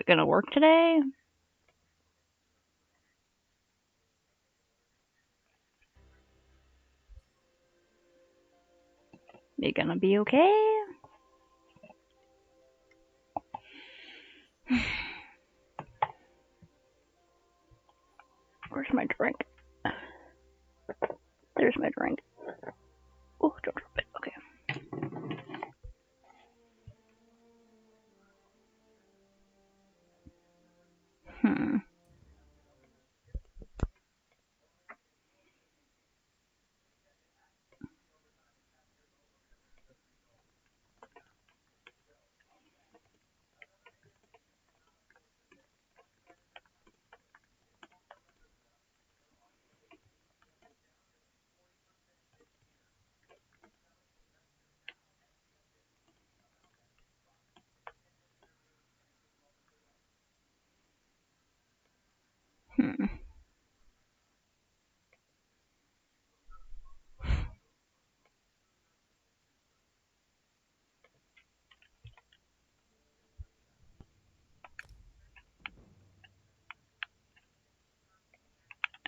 gonna work today? You gonna be okay? Where's my drink? There's my drink. Oh, don't drop it. Okay. Hmm. Hmm.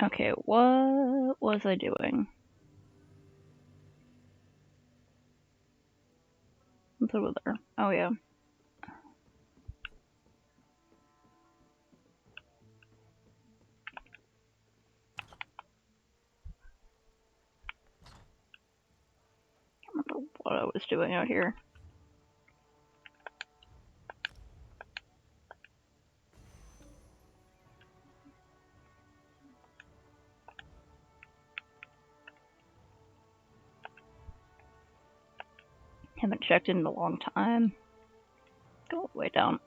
Okay, what was I doing? What's over there? Oh, yeah. I don't remember what I was doing out here. Haven't checked in a long time. Go all the way down.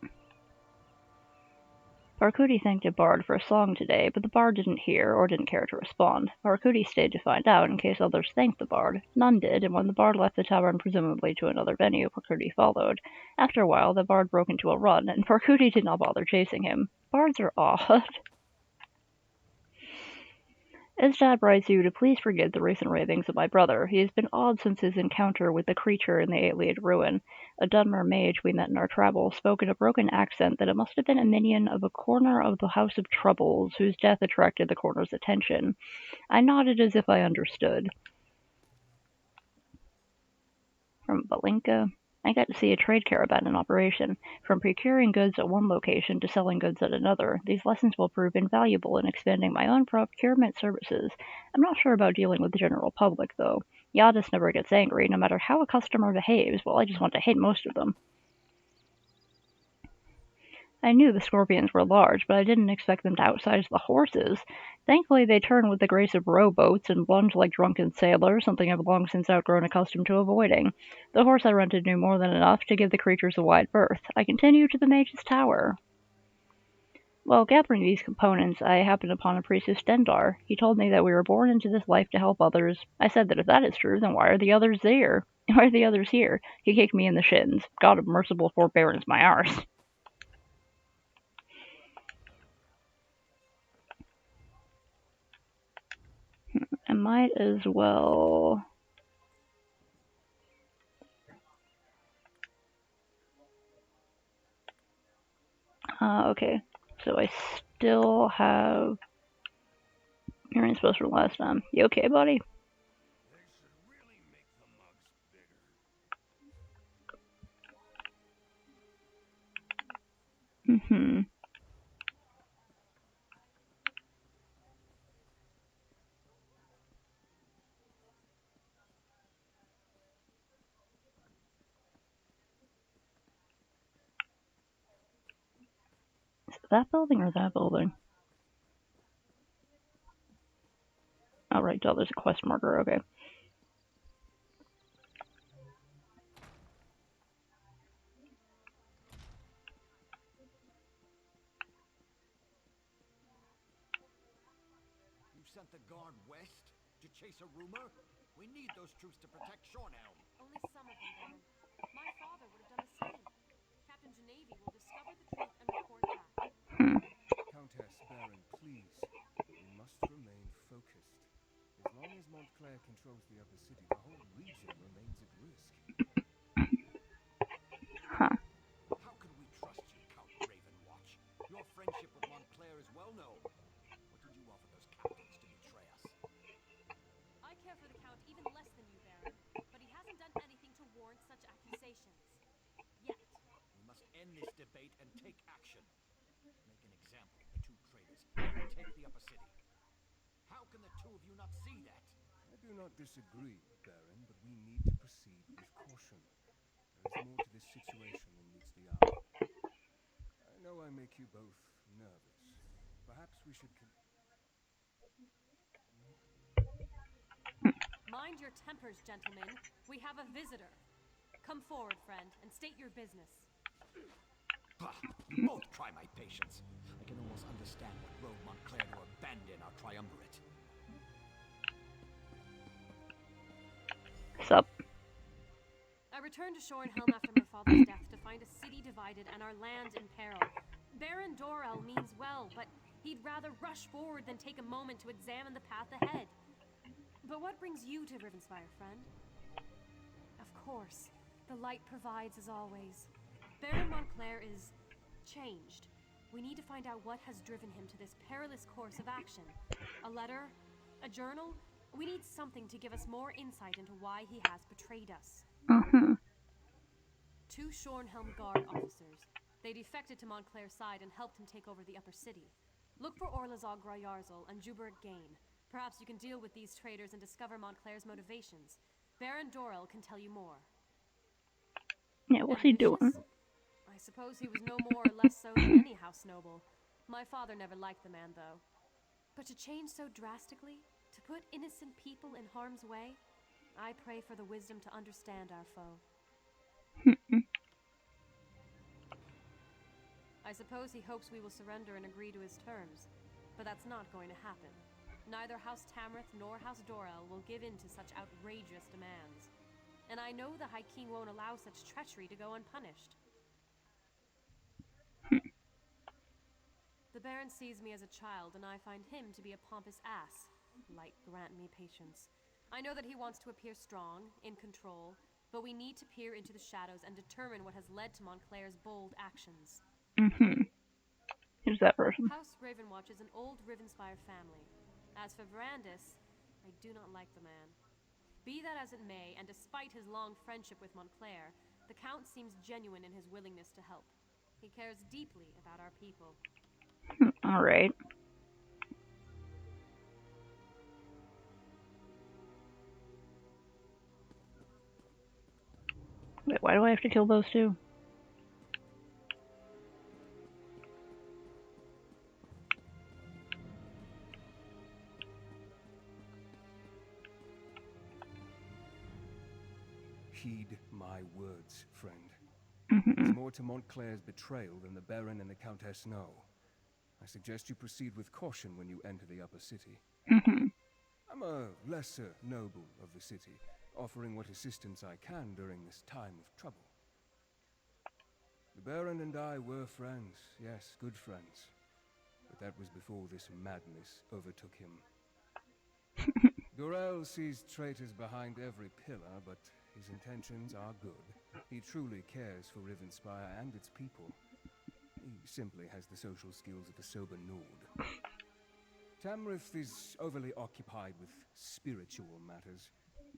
Barkudi thanked a bard for a song today, but the bard didn't hear or didn't care to respond. Barkudi stayed to find out in case others thanked the bard. None did, and when the bard left the tavern presumably to another venue, Barkudi followed. After a while, the bard broke into a run, and Barkudi did not bother chasing him. Bards are odd. Esdad writes you to please forget the recent ravings of my brother. He has been odd since his encounter with the creature in the Ayleid ruin. A Dunmer mage we met in our travels spoke in a broken accent that it must have been a minion of a corner of the House of Troubles, whose death attracted the corner's attention. I nodded as if I understood. From Balinka, I got to see a trade caravan in operation. From procuring goods at one location to selling goods at another, these lessons will prove invaluable in expanding my own procurement services. I'm not sure about dealing with the general public, though. Yadis never gets angry, no matter how a customer behaves. Well, I just want to hit most of them. I knew the scorpions were large, but I didn't expect them to outsize the horses. Thankfully, they turn with the grace of rowboats and lunge like drunken sailors, something I've long since outgrown accustomed to avoiding. The horse I rented knew more than enough to give the creatures a wide berth. I continued to the mage's tower. While gathering these components, I happened upon a priest of Stendar. He told me that we were born into this life to help others. I said that if that is true, then why are the others there? Why are the others here? He kicked me in the shins. God of merciful forbearance, my arse. I might as well. Okay. So I still have. You're in supposed from last time. You okay, buddy? Mm-hmm. Is it that building or that building? Oh, right. Oh, there's a quest marker. Okay. You sent the guard west to chase a rumor? We need those troops to protect Shornhelm. Only some of them, Baron. My father would have done the same. Captain Genevi will discover the truth and report back. Hmm. Countess, Baron, please. We must remain focused. As long as Montclair controls the upper city, the whole region remains at risk. Huh. How can we trust you, Count Ravenwatch? take the upper city. How can the two of you not see that? I do not disagree, Baron, but we need to proceed with caution. There is more to this situation than meets the eye. I know I make you both nervous. Perhaps we should Mind your tempers, gentlemen. We have a visitor. Come forward, friend, and state your business. Bah, you both try my patience. I can almost understand what drove Montclair to abandon our triumvirate. Sup? I returned to Shornhelm after my father's death to find a city divided and our land in peril. Baron Dorel means well, but he'd rather rush forward than take a moment to examine the path ahead. But what brings you to Rivenspire, friend? Of course, the light provides as always. Baron Montclair is changed. We need to find out what has driven him to this perilous course of action. A letter? A journal? We need something to give us more insight into why he has betrayed us. Mm-hmm. 2 Shornhelm Guard officers. They defected to Montclair's side and helped him take over the upper city. Look for Orlazog Grayarzal and Juberik Gain. Perhaps you can deal with these traitors and discover Montclair's motivations. Baron Dorel can tell you more. Yeah, what's he doing? Ambitious? I suppose he was no more or less so than any house noble. My father never liked the man, though. But to change so drastically, to put innocent people in harm's way, I pray for the wisdom to understand our foe. I suppose he hopes we will surrender and agree to his terms, but that's not going to happen. Neither House Tamrith nor House Dorel will give in to such outrageous demands. And I know the High King won't allow such treachery to go unpunished. The Baron sees me as a child, and I find him to be a pompous ass. Light grant me patience. I know that he wants to appear strong, in control, but we need to peer into the shadows and determine what has led to Montclair's bold actions. Mm-hmm. Who's that person? House Ravenwatch is an old Rivenspire family. As for Verandis, I do not like the man. Be that as it may, and despite his long friendship with Montclair, the Count seems genuine in his willingness to help. He cares deeply about our people. Alright. Wait, why do I have to kill those two? heed my words, friend. Mm-hmm. There's more to Montclair's betrayal than the Baron and the Countess know. I suggest you proceed with caution when you enter the upper city. Mm-hmm. I'm a lesser noble of the city, offering what assistance I can during this time of trouble. The Baron and I were friends, yes, good friends. But that was before this madness overtook him. Dorel sees traitors behind every pillar, but his intentions are good. He truly cares for Rivenspire and its people. He simply has the social skills of a sober Nord. Tamrith is overly occupied with spiritual matters.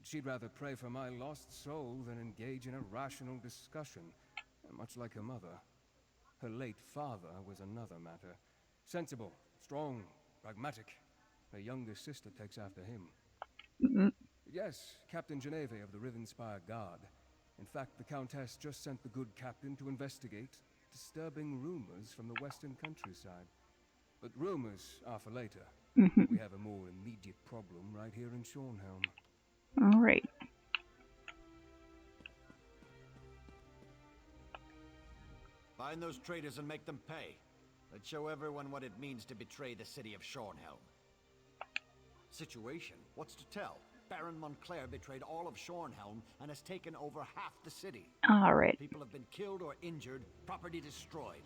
She'd rather pray for my lost soul than engage in a rational discussion, much like her mother. Her late father was another matter. Sensible, strong, pragmatic. Her younger sister takes after him. Mm-hmm. Yes, Captain Geneve of the Rivenspire Guard. In fact, the Countess just sent the good captain to investigate disturbing rumors from the western countryside. But rumors are for later. Mm-hmm. We have a more immediate problem right here in Shornhelm. Alright. Find those traitors and make them pay. Let's show everyone what it means to betray the city of Shornhelm. Situation? What's to tell? Baron Montclair betrayed all of Shornhelm and has taken over half the city. Alright. People have been killed or injured, property destroyed.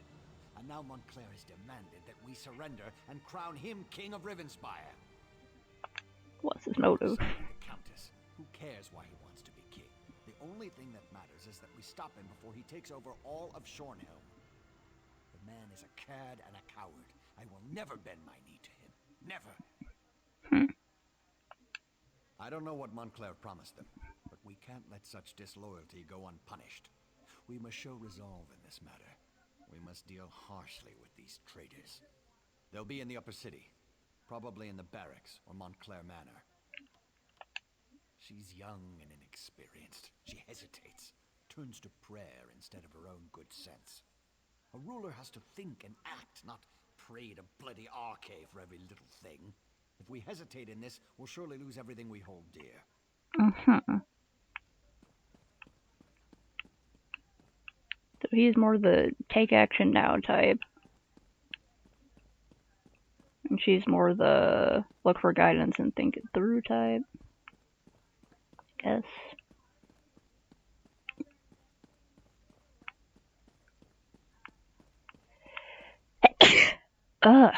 And now Montclair has demanded that we surrender and crown him King of Rivenspire. What's his motive? Son of the Countess. Who cares why he wants to be king? The only thing that matters is that we stop him before he takes over all of Shornhelm. The man is a cad and a coward. I will never bend my knee to him. Never. I don't know what Montclair promised them, but we can't let such disloyalty go unpunished. We must show resolve in this matter. We must deal harshly with these traitors. They'll be in the upper city. Probably in the barracks or Montclair Manor. She's young and inexperienced. She hesitates, turns to prayer instead of her own good sense. A ruler has to think and act, not pray to bloody Arcade for every little thing. If we hesitate in this, we'll surely lose everything we hold dear. So he's more the take action now type. And she's more the look for guidance and think it through type. I guess. Ugh.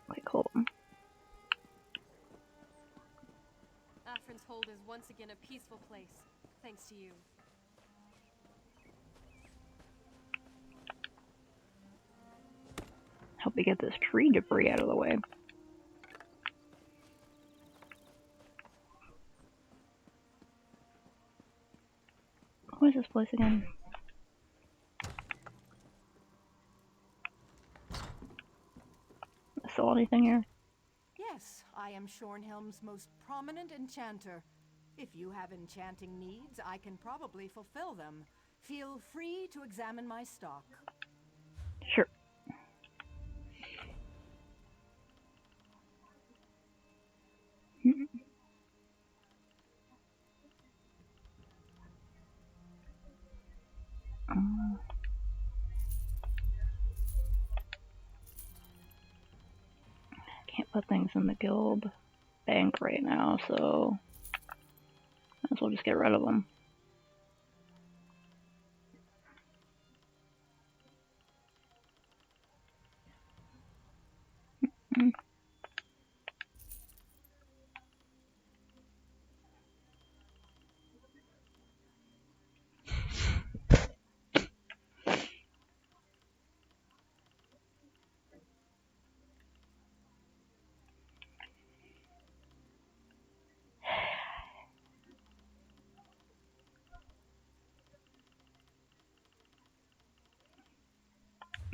Wait, hold on. Afrin's Hold is once again a peaceful place, thanks to you. Help me get this tree debris out of the way. What is this place again? Still anything here? Yes, I am Shornhelm's most prominent enchanter. If you have enchanting needs, I can probably fulfill them. Feel free to examine my stock. Sure. Can't put things in the guild bank right now, so might as well just get rid of them.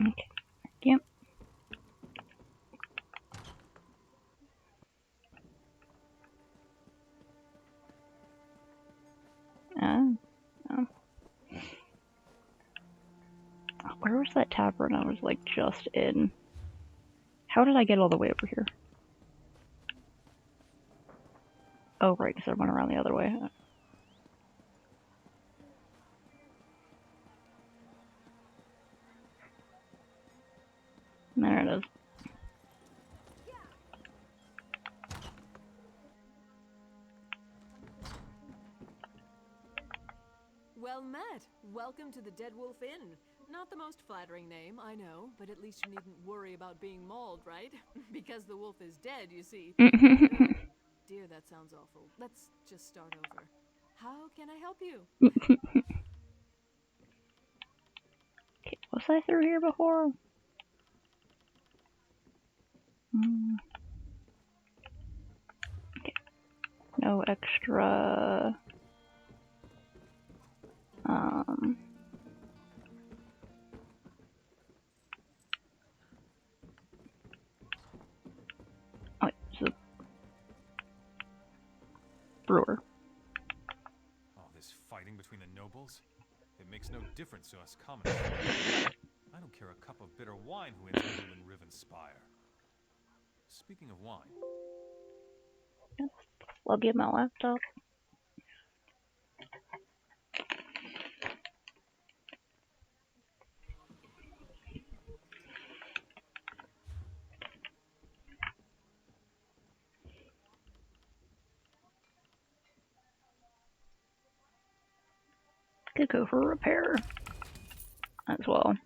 Okay. Yep. Where was that tavern I was like just in? How did I get all the way over here? Oh, right, because I went around the other way. There it is. Well met. Welcome to the Dead Wolf Inn. Not the most flattering name, I know, but at least you needn't worry about being mauled, right? Because the wolf is dead, you see. Dear, that sounds awful. Let's just start over. How can I help you? Okay, was I through here before? Okay. No extra... Wait, so... Brewer. All this fighting between the nobles? It makes no difference to us common folk. I don't care a cup of bitter wine who ends up in Riven Spire. Speaking of wine... Plug in my laptop. Could go for repair as well.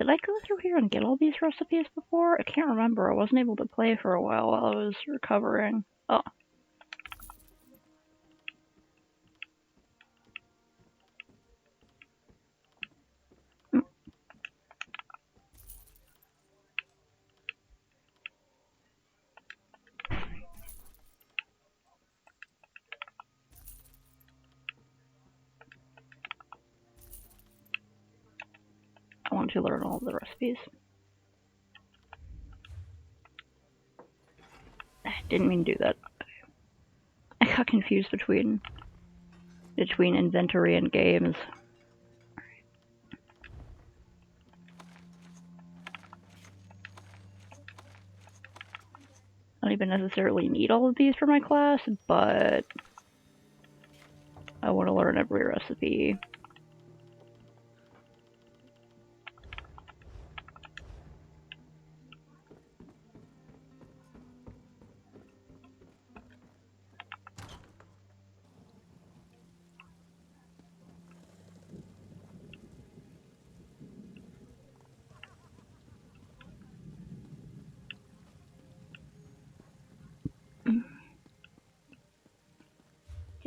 Did I go through here and get all these recipes before? I can't remember. I wasn't able to play for a while I was recovering. Oh. I want to learn all the recipes. I didn't mean to do that. I got confused between inventory and games. I don't even necessarily need all of these for my class, but I want to learn every recipe.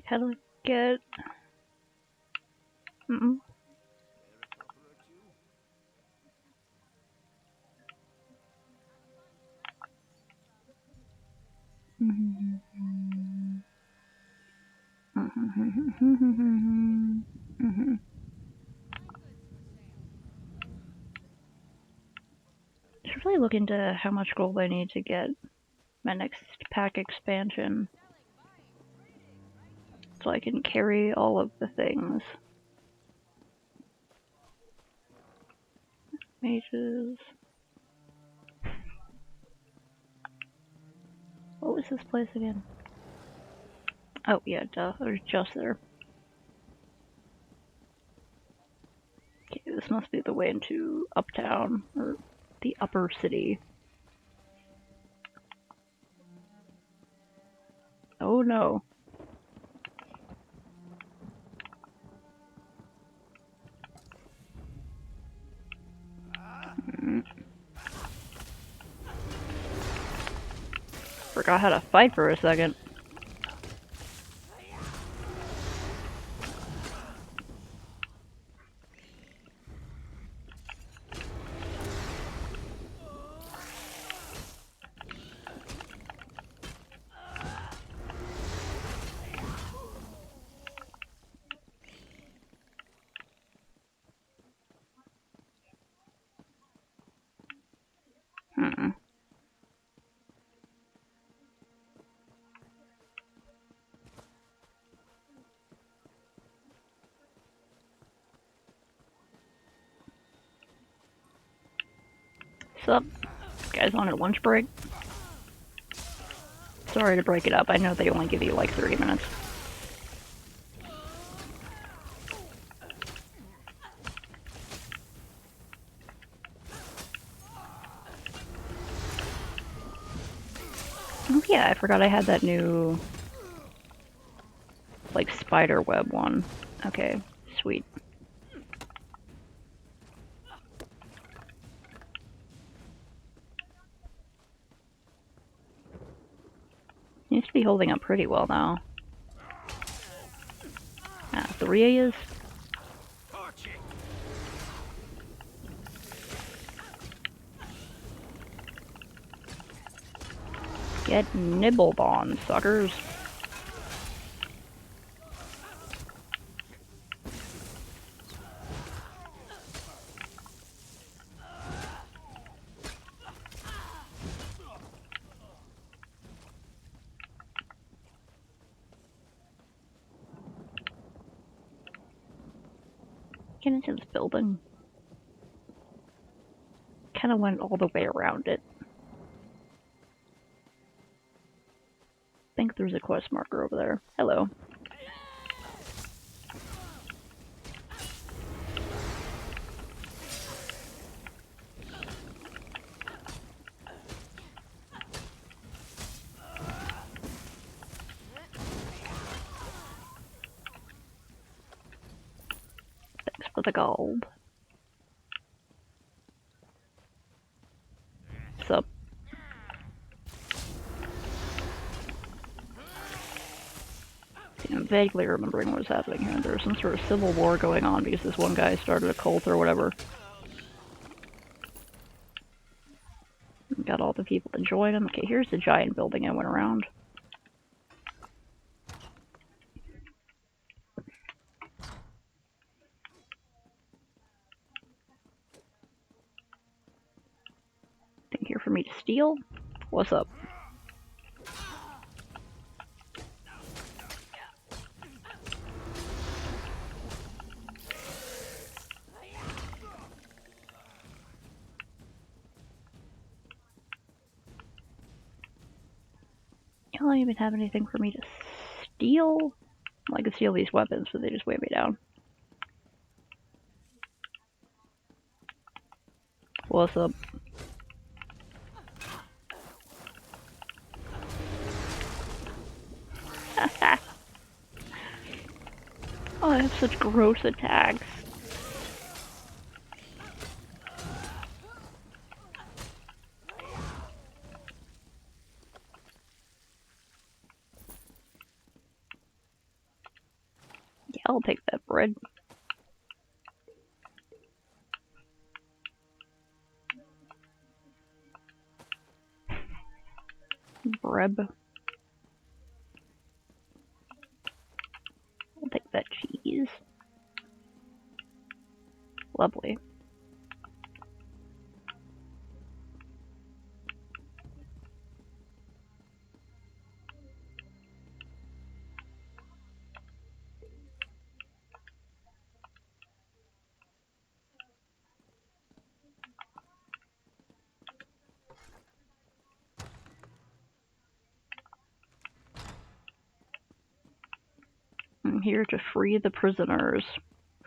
How do I get... I should really look into how much gold I need to get my next pack expansion, so I can carry all of the things. Mages. What was this place again? Oh yeah, duh, I was just there. Okay, this must be the way into Uptown, or the upper city. Oh no. Forgot how to fight for a second. Sup? Guys on a lunch break? Sorry to break it up, I know they only give you like 30 minutes. Oh yeah, I forgot I had that new, like, spider web one. Okay, sweet. Seems to be holding up pretty well now. Ah, 3 is? Get nibbled on, suckers. Get into this building. Kind of went all the way around it. I think there's a quest marker over there. Hello. Thanks for the gold. vaguely remembering what was happening here. There was some sort of civil war going on because this one guy started a cult or whatever. Got all the people to join him. Okay, here's the giant building I went around. Think here for me to steal? What's up? I don't even have anything for me to steal. Well, I could steal these weapons, but they just weigh me down. What's up? Oh, I have such gross attacks. Yeah, I'll take that bread. Bread. I'll take that cheese. Lovely. I'm here to free the prisoners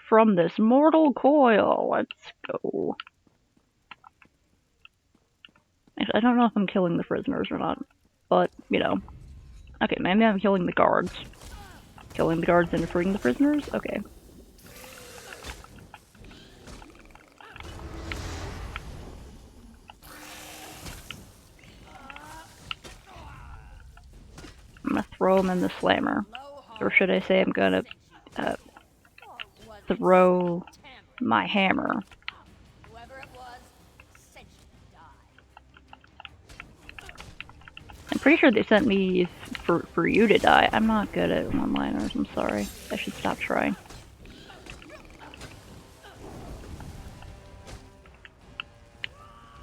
from this mortal coil. Let's go. I don't know if I'm killing the prisoners or not, but, you know. Okay, maybe I'm killing the guards. Killing the guards and freeing the prisoners? Okay. I'm gonna throw him in the slammer. Or should I say I'm gonna throw my hammer. I'm pretty sure they sent me for you to die. I'm not good at one-liners, I'm sorry. I should stop trying.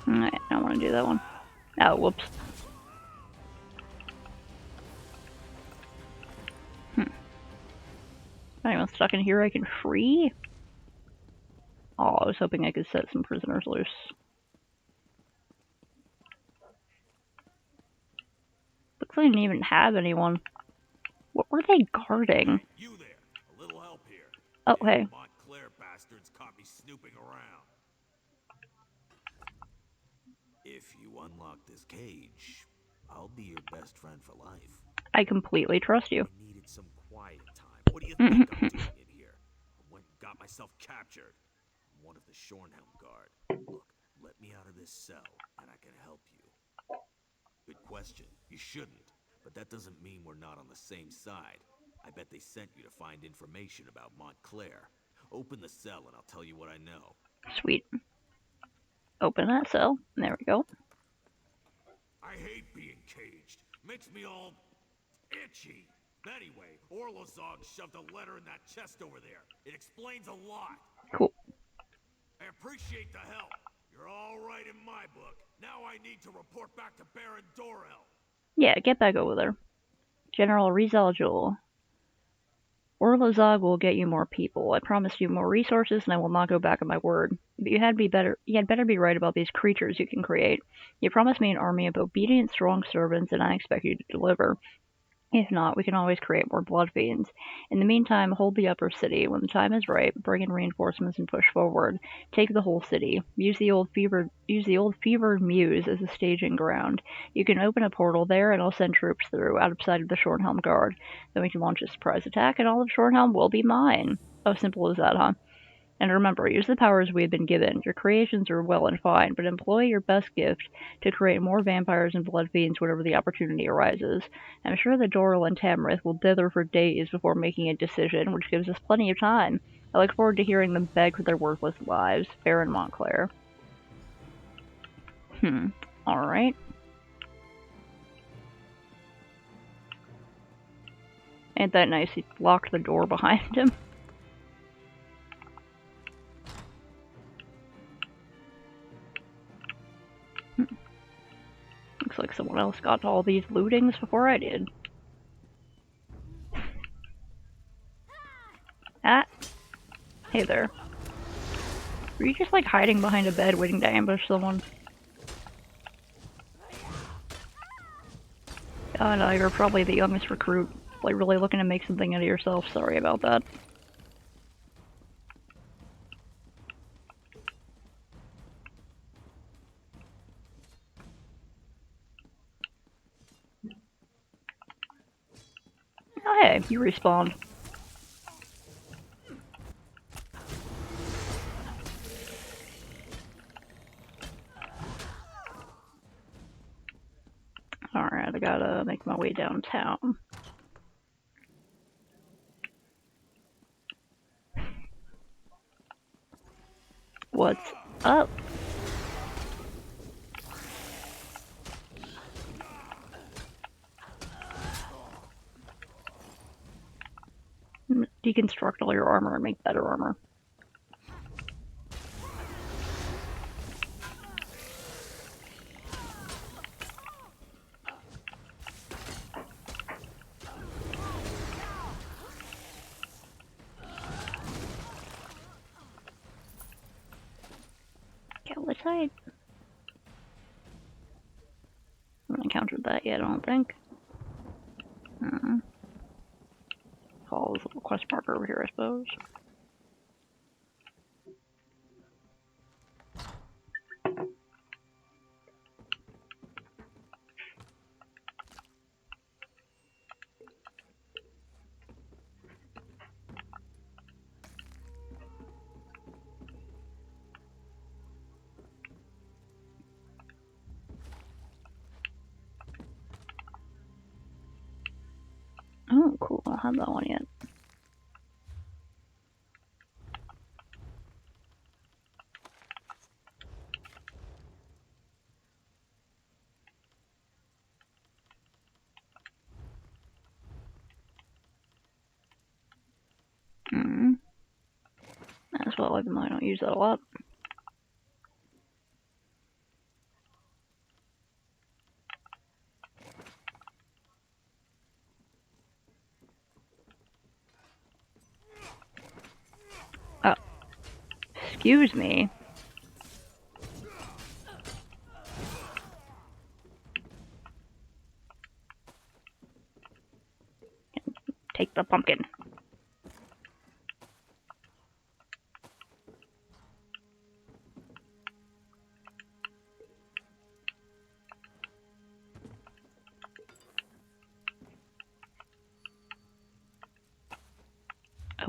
I don't want to do that one. Oh, whoops. Anyone stuck in here I can free? Oh, I was hoping I could set some prisoners loose. Looks like I didn't even have anyone. What were they guarding? You there, a little help here. Oh, hey. Montclair bastards caught me snooping around. If you unlock this cage, I'll be your best friend for life. I completely trust you. I needed some quiet time. What do you think I'm doing in here? I went and got myself captured. I'm one of the Shornhelm Guard. Look, let me out of this cell, and I can help you. Good question. You shouldn't. But that doesn't mean we're not on the same side. I bet they sent you to find information about Montclair. Open the cell and I'll tell you what I know. Sweet. Open that cell. There we go. I hate being caged. Makes me all itchy. Anyway, Orlozog shoved a letter in that chest over there. It explains a lot. Cool. I appreciate the help. You're all right in my book. Now I need to report back to Baron Dorel. Yeah, get back over there. General Rizal Jewel. Orlozog will get you more people. I promised you more resources, and I will not go back on my word. But you had better be right about these creatures you can create. You promised me an army of obedient, strong servants, and I expect you to deliver. If not, we can always create more blood fiends. In the meantime, hold the upper city. When the time is right, bring in reinforcements and push forward. Take the whole city. Use the old fevered Mews as a staging ground. You can open a portal there, and I'll send troops through, out of sight of the Shornhelm Guard. Then we can launch a surprise attack, and all of Shornhelm will be mine. Oh, simple as that, huh? And remember, use the powers we have been given. Your creations are well and fine, but employ your best gift to create more vampires and blood fiends whenever the opportunity arises. I'm sure that Doral and Tamrith will dither for days before making a decision, which gives us plenty of time. I look forward to hearing them beg for their worthless lives. Baron Montclair. Alright. Ain't that nice? He locked the door behind him. Looks like someone else got all these lootings before I did. Ah! Hey there. Were you just like hiding behind a bed waiting to ambush someone? Oh no, you're probably the youngest recruit. Like really looking to make something out of yourself. Sorry about that. Oh hey, you respawned. Alright, I gotta make my way downtown. What's up? Deconstruct all your armor and make better armor. Calicite? I haven't encountered that yet, I don't think. Follow this little quest marker over here, I suppose. Oh, cool. I don't have that one yet. As well, even though I don't use that a lot. Oh. Excuse me. Take the pumpkin.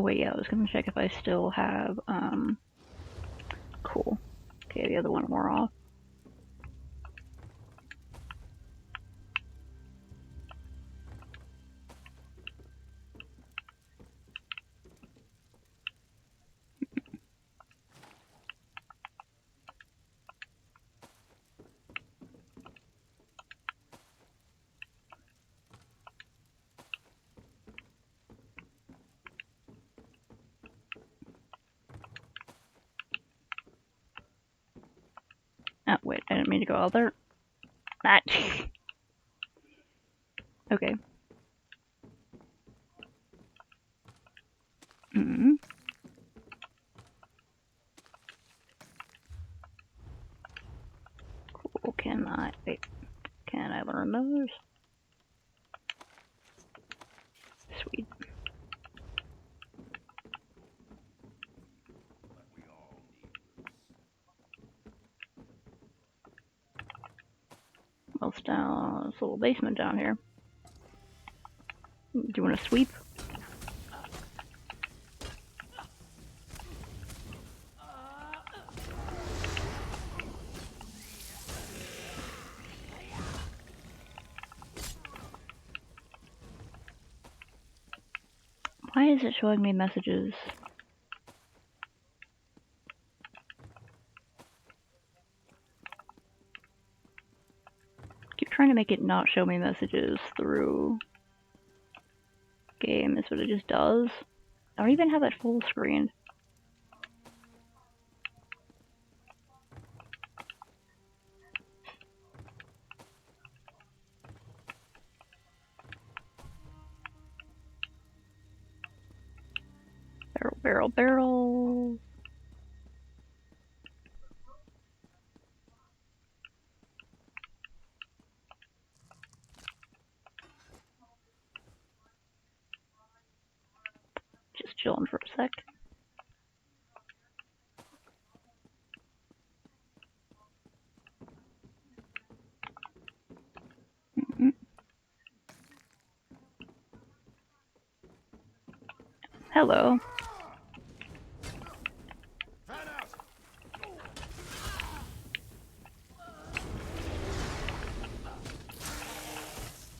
Oh wait, yeah, I was gonna check if I still have, cool. Okay, the other one wore off. Oh, wait, I didn't mean to go out there. That. Okay. Cool, can I learn those? Sweet. Well, it's down this little basement down here. Doing a sweep. Why is it showing me messages? Keep trying to make it not show me messages through game is what it just does. I don't even have it full screen. Barrel. Just chilling for a sec. Hello.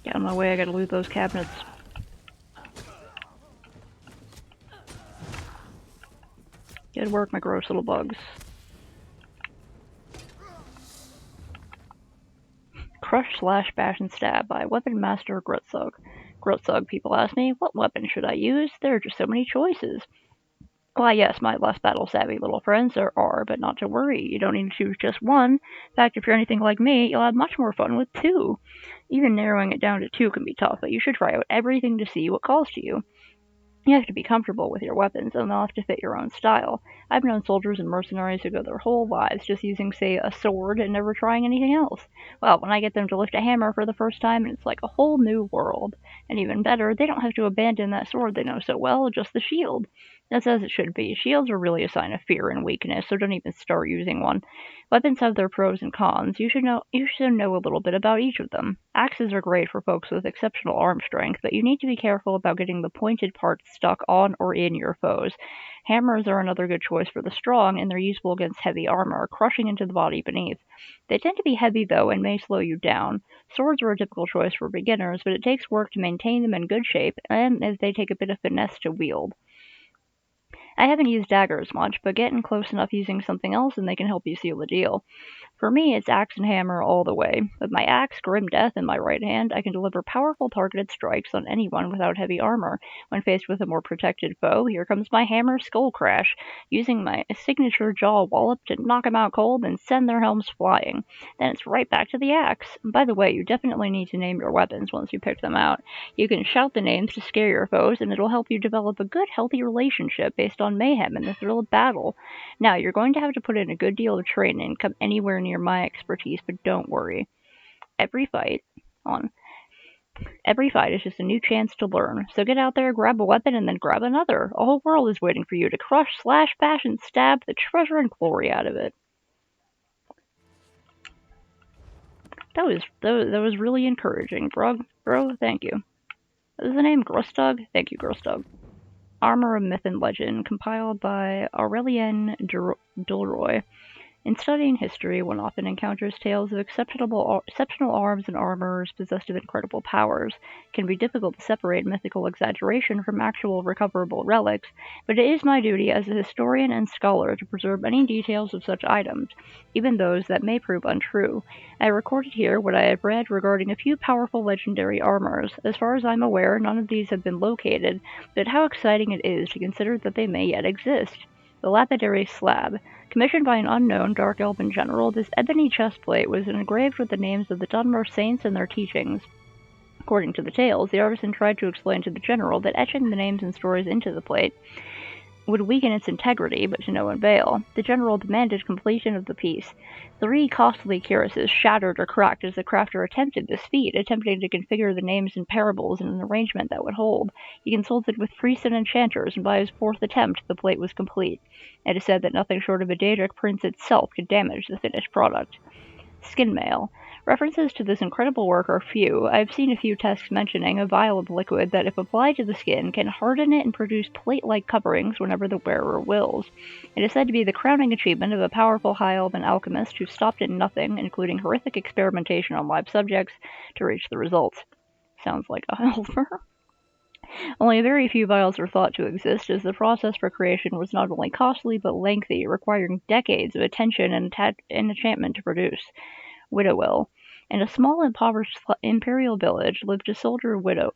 Get out of my way, I gotta loot those cabinets. Good work, my gross little bugs. Crush, slash, bash, and stab by Weapon Master Grutzug. Grutzug, people ask me, what weapon should I use? There are just so many choices. Why, yes, my less battle-savvy little friends, there are, but not to worry. You don't need to choose just one. In fact, if you're anything like me, you'll have much more fun with two. Even narrowing it down to two can be tough, but you should try out everything to see what calls to you. You have to be comfortable with your weapons, and they'll have to fit your own style. I've known soldiers and mercenaries who go their whole lives just using, say, a sword and never trying anything else. Well, when I get them to lift a hammer for the first time, it's like a whole new world. And even better, they don't have to abandon that sword they know so well, just the shield. That's as it should be. Shields are really a sign of fear and weakness, so don't even start using one. Weapons have their pros and cons. You should know a little bit about each of them. Axes are great for folks with exceptional arm strength, but you need to be careful about getting the pointed parts stuck on or in your foes. Hammers are another good choice for the strong, and they're useful against heavy armor, crushing into the body beneath. They tend to be heavy, though, and may slow you down. Swords are a typical choice for beginners, but it takes work to maintain them in good shape, and as they take a bit of finesse to wield. I haven't used daggers much, but getting close enough using something else and they can help you seal the deal. For me, it's axe and hammer all the way. With my axe, Grim Death, in my right hand, I can deliver powerful targeted strikes on anyone without heavy armor. When faced with a more protected foe, here comes my hammer, Skull Crash, using my signature jaw wallop to knock them out cold and send their helms flying. Then it's right back to the axe. By the way, you definitely need to name your weapons once you pick them out. You can shout the names to scare your foes, and it'll help you develop a good, healthy relationship based on mayhem and the thrill of battle. Now, you're going to have to put in a good deal of training to come anywhere near my expertise, but don't worry. Every fight is just a new chance to learn. So get out there, grab a weapon, and then grab another. A whole world is waiting for you to crush, slash, bash, and stab the treasure and glory out of it. That was really encouraging, bro. Thank you. What is the name? Grustug? Thank you, Grustug. Armor of Myth and Legend, compiled by Aurelien Dulroy. In studying history, one often encounters tales of exceptional arms and armors possessed of incredible powers. It can be difficult to separate mythical exaggeration from actual recoverable relics, but it is my duty as a historian and scholar to preserve any details of such items, even those that may prove untrue. I recorded here what I have read regarding a few powerful legendary armors. As far as I'm aware, none of these have been located, but how exciting it is to consider that they may yet exist. The Lapidary Slab. Commissioned by an unknown Dark Elven general, this ebony chestplate was engraved with the names of the Dunmer saints and their teachings. According to the tales, the artisan tried to explain to the general that etching the names and stories into the plate would weaken its integrity, but to no avail. The general demanded completion of the piece. 3 costly cuirasses shattered or cracked as the crafter attempted this feat, attempting to configure the names and parables in an arrangement that would hold. He consulted with priests and enchanters, and by his 4th attempt, the plate was complete. It is said that nothing short of a Daedric prince itself could damage the finished product. Skin mail. References to this incredible work are few. I've seen a few tests mentioning a vial of liquid that, if applied to the skin, can harden it and produce plate-like coverings whenever the wearer wills. It is said to be the crowning achievement of a powerful high elven alchemist who stopped at nothing, including horrific experimentation on live subjects, to reach the results. Sounds like a helper. Only very few vials were thought to exist, as the process for creation was not only costly but lengthy, requiring decades of attention and enchantment to produce. Widowell. In a small, impoverished imperial village lived a soldier's widow.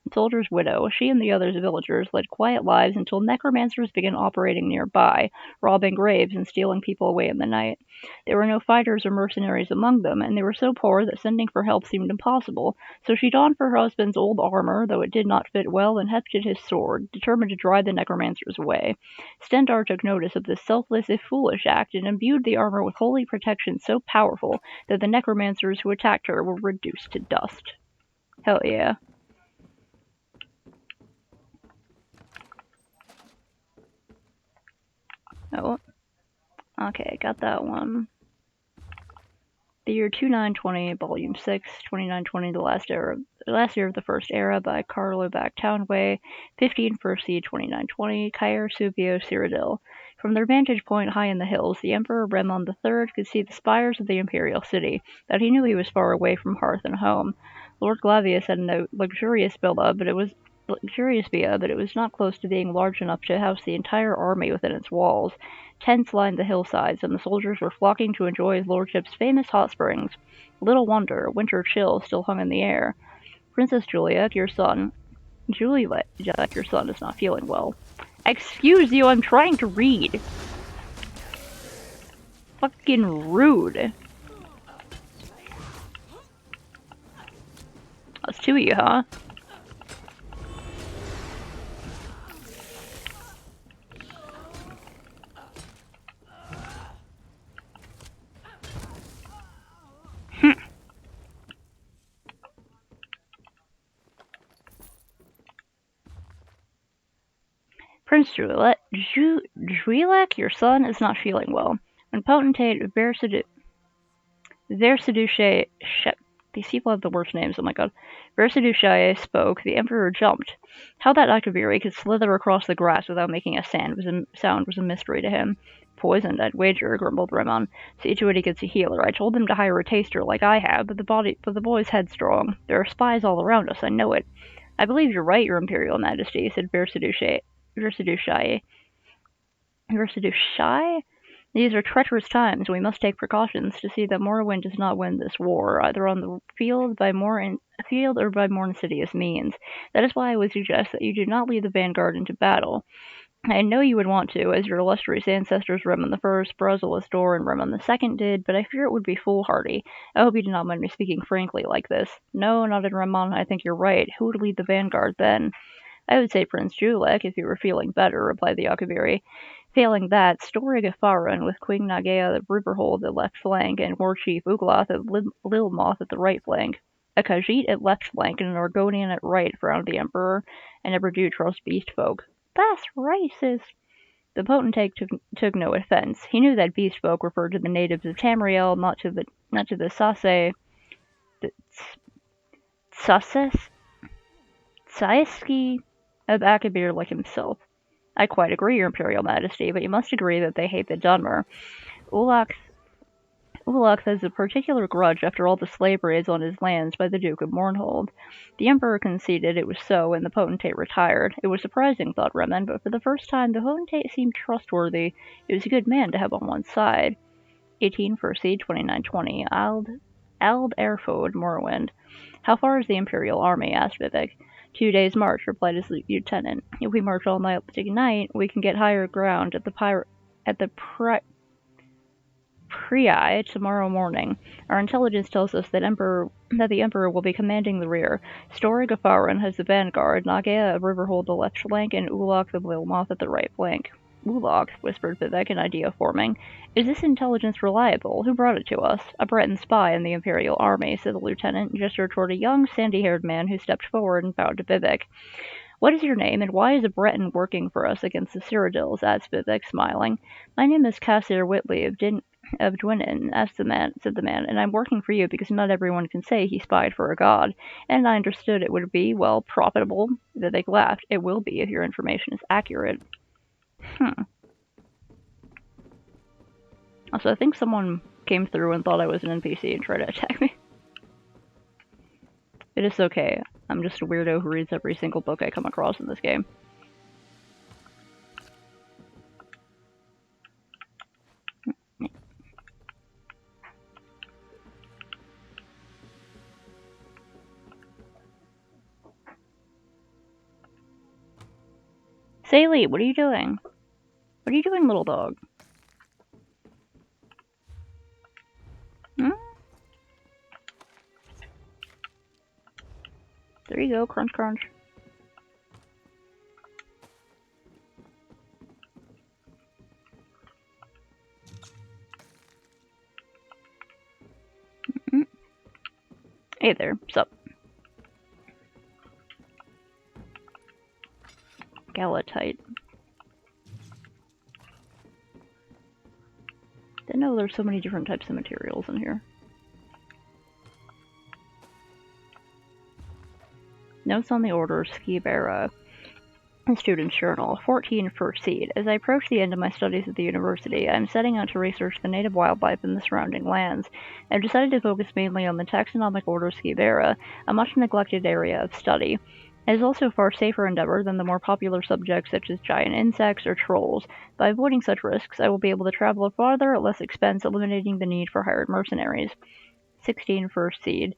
She and the other villagers led quiet lives until necromancers began operating nearby, robbing graves and stealing people away in the night. There were no fighters or mercenaries among them, and they were so poor that sending for help seemed impossible. So she donned her husband's old armor, though it did not fit well, and hefted his sword, determined to drive the necromancers away. Stendarr took notice of this selfless if foolish act, and imbued the armor with holy protection so powerful that the necromancers who attacked her were reduced to dust. Hell yeah. Oh. Okay, got that one. The year 2920, Volume 6, 2920, the last year of the First Era by Carlo Bactownway, 15 First Seed 2920, Caer Subio Cyrodiil. From their vantage point high in the hills, the Emperor Remon III could see the spires of the imperial city, but he knew he was far away from hearth and home. Lord Glavius had a luxurious villa, but it was not close to being large enough to house the entire army within its walls. Tents lined the hillsides, and the soldiers were flocking to enjoy his lordship's famous hot springs. Little wonder, winter chill still hung in the air. Princess Juliet, your son is not feeling well. Excuse you, I'm trying to read. Fucking rude. That's two of you, huh? Prince Juilek, your son, is not feeling well. When potentate Versaduce, these people have the worst names, oh my god. Versaduce spoke, the Emperor jumped. How that Akaviri could slither across the grass without making a sound was a mystery to him. Poisoned, I'd wager, grumbled Remon. See to it he gets a healer. I told him to hire a taster like I have, but the boy's headstrong. There are spies all around us, I know it. I believe you're right, your Imperial Majesty, said Versaduce. These are treacherous times, and we must take precautions to see that Morrowind does not win this war, either on the field or by more insidious means. That is why I would suggest that you do not lead the vanguard into battle. I know you would want to, as your illustrious ancestors Remon I, Brazilus Dor, and Remon II did, but I fear it would be foolhardy. I hope you do not mind me speaking frankly like this. No, nodded Remon, I think you're right. Who would lead the vanguard then? I would say Prince Julek, if you were feeling better, replied the Akaviri. Failing that, Storig Afaran, with Queen Nagea at Riverhold at left flank, and War Chief Uglath at Lilmoth at the right flank. A Khajiit at left flank and an Argonian at right, frowned the Emperor. I never do trust beast folk. That's racist. The potentate took no offense. He knew that beast folk referred to the natives of Tamriel, not to the Saeski of Akabir like himself. I quite agree, Your Imperial Majesty, but you must agree that they hate the Dunmer. Ulach has a particular grudge after all the slave raids on his lands by the Duke of Mournhold. The Emperor conceded it was so, and the potentate retired. It was surprising, thought Remon, but for the first time the potentate seemed trustworthy. He was a good man to have on one's side. 18 First Seed 2920. Ald Erfod, Morrowind. How far is the Imperial army? Asked Vivek. 2 days' march, replied his lieutenant. If we march all night tonight, we can get higher ground at the Prii tomorrow morning. Our intelligence tells us that the Emperor will be commanding the rear. Storig Afaran has the vanguard, Nagea of Riverhold the left flank, and Ulach of Lilmoth at the right flank. Ulach, whispered Vivek, an idea forming. Is this intelligence reliable? Who brought it to us? A Breton spy in the Imperial army, said the lieutenant, and gestured toward a young, sandy-haired man who stepped forward and bowed to Vivek. What is your name, and why is a Breton working for us against the Cyrodiils? Asked Vivek, smiling. My name is Cassir Whitley of Dwinin, said the man, and I'm working for you because not everyone can say he spied for a god. And I understood it would be, well, profitable. Vivek laughed. It will be if your information is accurate. Also, I think someone came through and thought I was an NPC and tried to attack me. It is okay. I'm just a weirdo who reads every single book I come across in this game. Saley, what are you doing? What are you doing, little dog? Hmm? There you go, crunch crunch. Mm-hmm. Hey there, sup? Galatite. Didn't know there's so many different types of materials in here. Notes on the Order, Skibera. Student's Journal, 14 First Seed. As I approach the end of my studies at the university, I am setting out to research the native wildlife in the surrounding lands. I've decided to focus mainly on the taxonomic order Skibera, a much neglected area of study. It is also a far safer endeavor than the more popular subjects such as giant insects or trolls. By avoiding such risks, I will be able to travel farther at less expense, eliminating the need for hired mercenaries. 16 First Seed.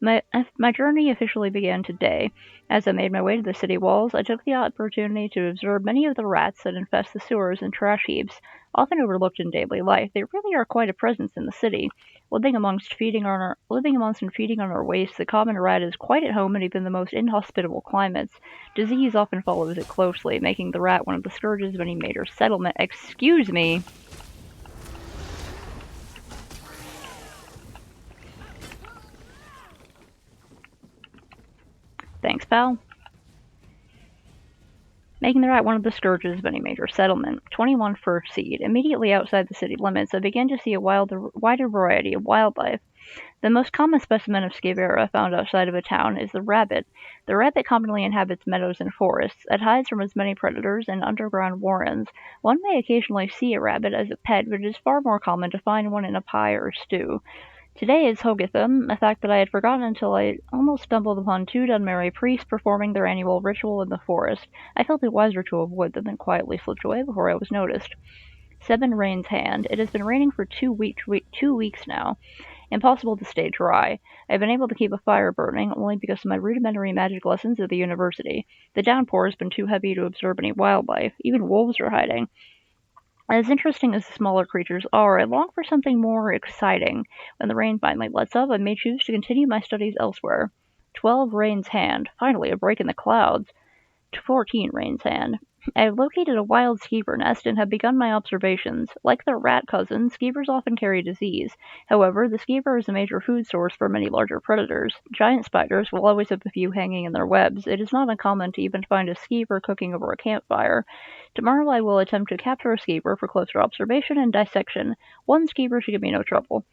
My journey officially began today. As I made my way to the city walls, I took the opportunity to observe many of the rats that infest the sewers and trash heaps. Often overlooked in daily life, they really are quite a presence in the city. Living amongst and feeding on our waste, the common rat is quite at home in even the most inhospitable climates. Disease often follows it closely, making the rat one of the scourges of any major settlement. Excuse me. Thanks, pal. Making the rat one of the scourges of any major settlement. 21 First Seed. Immediately outside the city limits, I began to see a wider variety of wildlife. The most common specimen of Skibera found outside of a town is the rabbit. The rabbit commonly inhabits meadows and forests. It hides from as many predators and underground warrens. One may occasionally see a rabbit as a pet, but it is far more common to find one in a pie or stew. Today is Hogatham, a fact that I had forgotten until I almost stumbled upon two Dunmerry priests performing their annual ritual in the forest. I felt it wiser to avoid them and quietly slipped away before I was noticed. 7 Rain's Hand. It has been raining for 2 weeks now. Impossible to stay dry. I've been able to keep a fire burning only because of my rudimentary magic lessons at the university. The downpour has been too heavy to observe any wildlife. Even wolves are hiding. As interesting as the smaller creatures are, I long for something more exciting. When the rain finally lets up, I may choose to continue my studies elsewhere. 12 Rain's Hand. Finally, a break in the clouds. 14 Rain's Hand. I have located a wild skeever nest and have begun my observations. Like their rat cousins, skeevers often carry disease. However, the skeever is a major food source for many larger predators. Giant spiders will always have a few hanging in their webs. It is not uncommon to even find a skeever cooking over a campfire. Tomorrow I will attempt to capture a skeever for closer observation and dissection. One skeever should give me no trouble.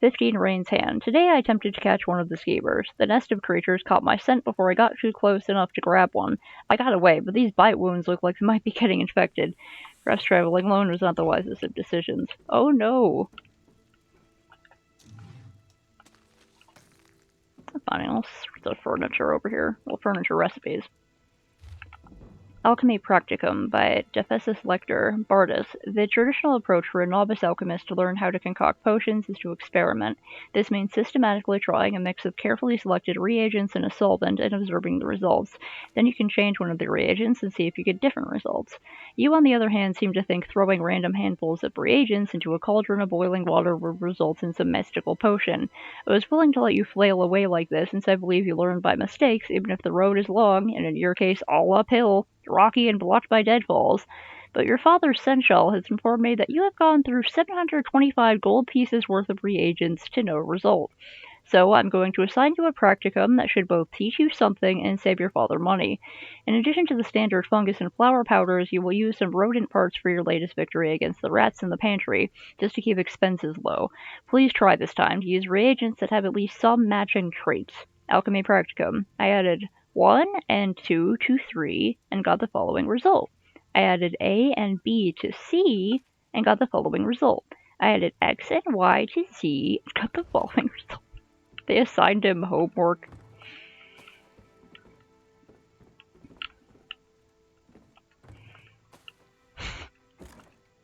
15 Rain's Hand. Today I attempted to catch one of the skeevers. The nest of creatures caught my scent before I got too close enough to grab one. I got away, but these bite wounds look like they might be getting infected. Perhaps traveling alone was not the wisest of decisions. Oh no! Fine, I'll sort the furniture over here. Well, furniture recipes. Alchemy Practicum by Defessus Lector, Bardus. The traditional approach for a novice alchemist to learn how to concoct potions is to experiment. This means systematically trying a mix of carefully selected reagents and a solvent and observing the results. Then you can change one of the reagents and see if you get different results. You, on the other hand, seem to think throwing random handfuls of reagents into a cauldron of boiling water would result in some mystical potion. I was willing to let you flail away like this since I believe you learn by mistakes, even if the road is long, and in your case all uphill, rocky and blocked by deadfalls. But your father Senchal has informed me that you have gone through 725 gold pieces worth of reagents to no result. So I'm going to assign you a practicum that should both teach you something and save your father money. In addition to the standard fungus and flower powders, you will use some rodent parts for your latest victory against the rats in the pantry, just to keep expenses low. Please try this time to use reagents that have at least some matching traits. Alchemy Practicum. I added 1 and 2 to 3 and got the following result. I added A and B to C and got the following result. I added X and Y to Z and got the following result. They assigned him homework.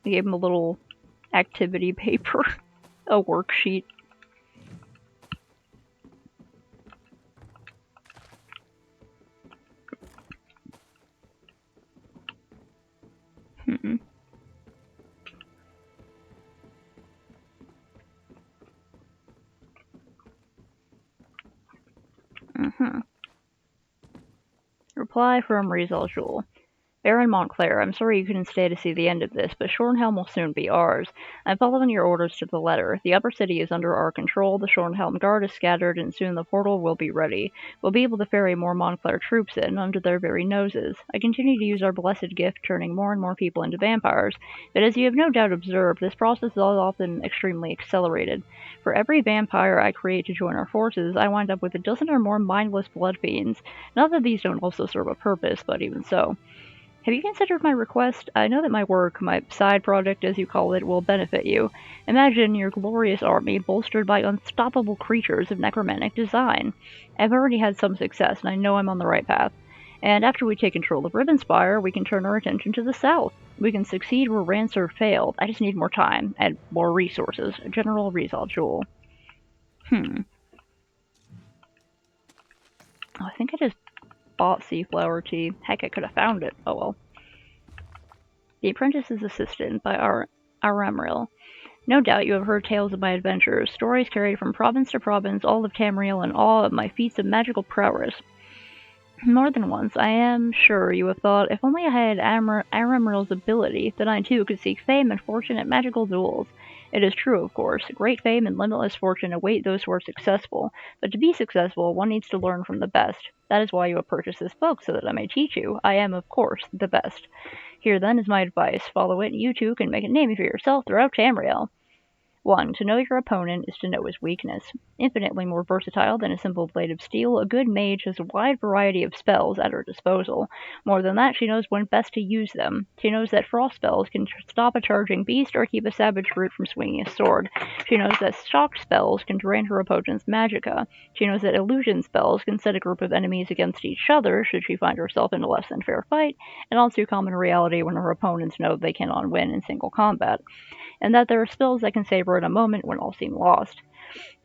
I gave him a little activity paper, a worksheet. Reply from Rizal Jewel. Baron Montclair, I'm sorry you couldn't stay to see the end of this, but Shornhelm will soon be ours. I'm following your orders to the letter. The upper city is under our control, the Shornhelm guard is scattered, and soon the portal will be ready. We'll be able to ferry more Montclair troops in, under their very noses. I continue to use our blessed gift, turning more and more people into vampires, but as you have no doubt observed, this process is often extremely accelerated. For every vampire I create to join our forces, I wind up with a dozen or more mindless blood fiends. Not that these don't also serve a purpose, but even so. Have you considered my request? I know that my work, my side project as you call it, will benefit you. Imagine your glorious army bolstered by unstoppable creatures of necromantic design. I've already had some success, and I know I'm on the right path. And after we take control of Rivenspire, we can turn our attention to the south. We can succeed where Rancer failed. I just need more time, and more resources. General Rizal Jewel. Oh, I think I just bought Seaflower Tea. Heck, I could have found it. Oh well. The Apprentice's Assistant by Aramril. No doubt you have heard tales of my adventures, stories carried from province to province, all of Tamriel, and all of my feats of magical prowess. More than once, I am sure you have thought, if only I had Aramril's ability, then I too could seek fame and fortune at magical duels. It is true, of course. Great fame and limitless fortune await those who are successful, but to be successful, one needs to learn from the best. That is why you have purchased this book, so that I may teach you. I am, of course, the best. Here, then, is my advice. Follow it, and you too can make a name for yourself throughout Tamriel. 1. To know your opponent is to know his weakness. Infinitely more versatile than a simple blade of steel, a good mage has a wide variety of spells at her disposal. More than that, she knows when best to use them. She knows that frost spells can stop a charging beast or keep a savage brute from swinging his sword. She knows that shock spells can drain her opponent's magicka. She knows that illusion spells can set a group of enemies against each other should she find herself in a less than fair fight, and also common reality when her opponents know they cannot win in single combat, and that there are spells that can save her in a moment when all seem lost.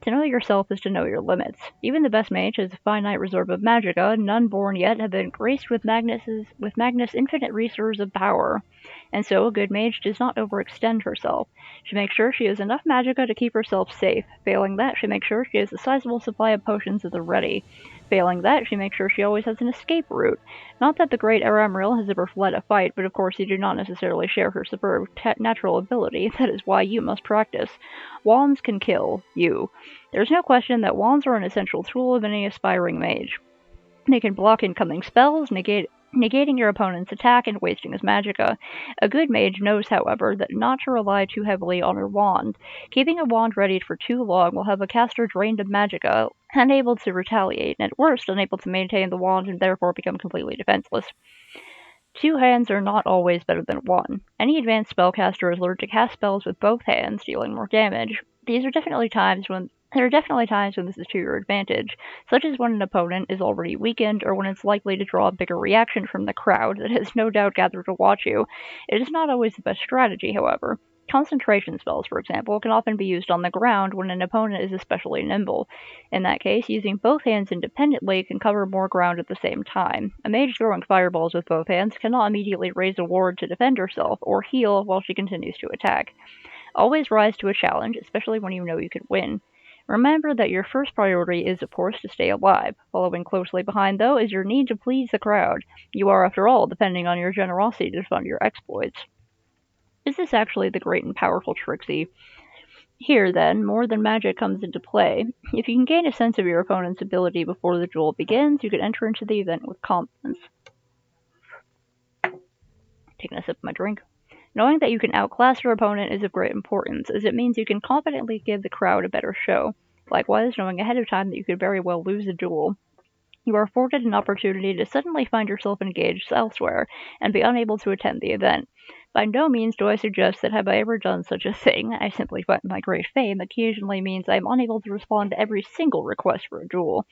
To know yourself is to know your limits. Even the best mage has a finite reserve of magicka, none born yet have been graced with Magnus' infinite reserves of power. And so a good mage does not overextend herself. She makes sure she has enough magicka to keep herself safe. Failing that, she makes sure she has a sizable supply of potions at the ready. Failing that, she makes sure she always has an escape route. Not that the great Aramril has ever fled a fight, but of course you do not necessarily share her superb natural ability. That is why you must practice. Wands can kill you. There's no question that wands are an essential tool of any aspiring mage. They can block incoming spells, negating your opponent's attack and wasting his magicka. A good mage knows, however, that not to rely too heavily on her wand. Keeping a wand ready for too long will have a caster drained of magicka, unable to retaliate, and at worst unable to maintain the wand and therefore become completely defenseless. 2 hands are not always better than 1. Any advanced spellcaster is learned to cast spells with both hands, dealing more damage. There are definitely times when this is to your advantage, such as when an opponent is already weakened or when it's likely to draw a bigger reaction from the crowd that has no doubt gathered to watch you. It is not always the best strategy, however. Concentration spells, for example, can often be used on the ground when an opponent is especially nimble. In that case, using both hands independently can cover more ground at the same time. A mage throwing fireballs with both hands cannot immediately raise a ward to defend herself or heal while she continues to attack. Always rise to a challenge, especially when you know you can win. Remember that your first priority is, of course, to stay alive. Following closely behind, though, is your need to please the crowd. You are, after all, depending on your generosity to fund your exploits. Is this actually the great and powerful Trixie? Here, then, more than magic comes into play. If you can gain a sense of your opponent's ability before the duel begins, you can enter into the event with confidence. Taking a sip of my drink. Knowing that you can outclass your opponent is of great importance, as it means you can confidently give the crowd a better show. Likewise, knowing ahead of time that you could very well lose a duel. You are afforded an opportunity to suddenly find yourself engaged elsewhere, and be unable to attend the event. By no means do I suggest that have I ever done such a thing. I simply find my great fame occasionally means I am unable to respond to every single request for a duel.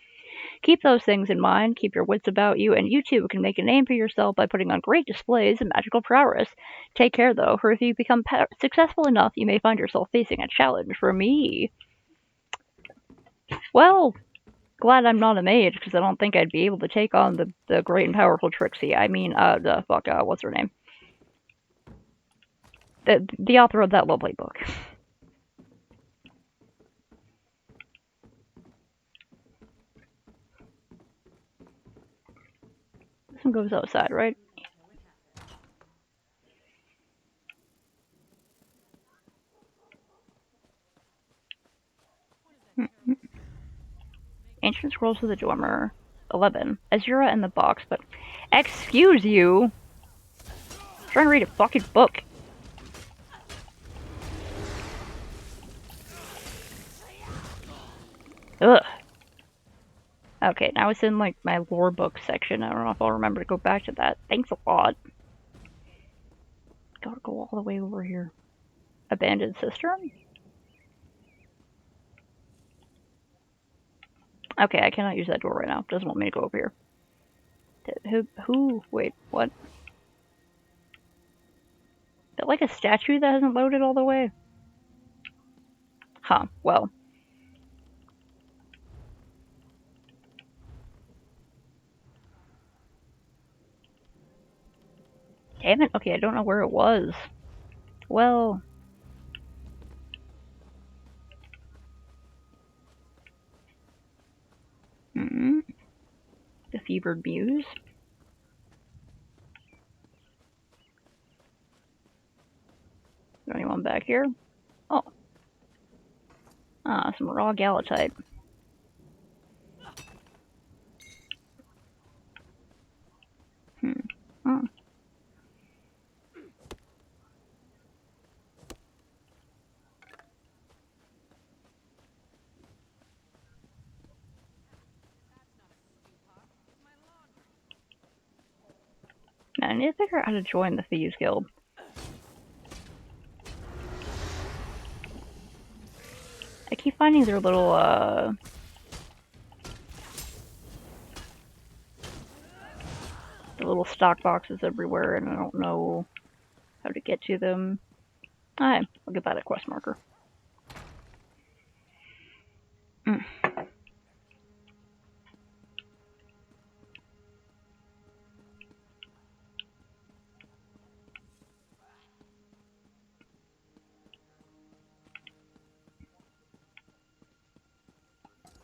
Keep those things in mind, keep your wits about you, and you too can make a name for yourself by putting on great displays of magical prowess. Take care, though, for if you become successful enough, you may find yourself facing a challenge from me. Well, glad I'm not a mage, because I don't think I'd be able to take on the great and powerful Trixie. I mean, what's her name? The author of that lovely book. This one goes outside, right? Ancient Scrolls of the Dwemer. 11. Azura in the box, but... Excuse you! I'm trying to read a fucking book. Ugh. Okay, now it's in, like, my lore book section. I don't know if I'll remember to go back to that. Thanks a lot. Gotta go all the way over here. Abandoned Cistern? Okay, I cannot use that door right now. Doesn't want me to go over here. Who? Wait, what? Is it like a statue that hasn't loaded all the way? Huh, well. Damn it, okay, I don't know where it was. Well... The Fevered Muse. Is there anyone back here? Oh. Ah, some raw Galatite. Oh. Man, I need to figure out how to join the Thieves Guild. I keep finding their little, the little stock boxes everywhere, and I don't know how to get to them. Alright, I'll get that a quest marker.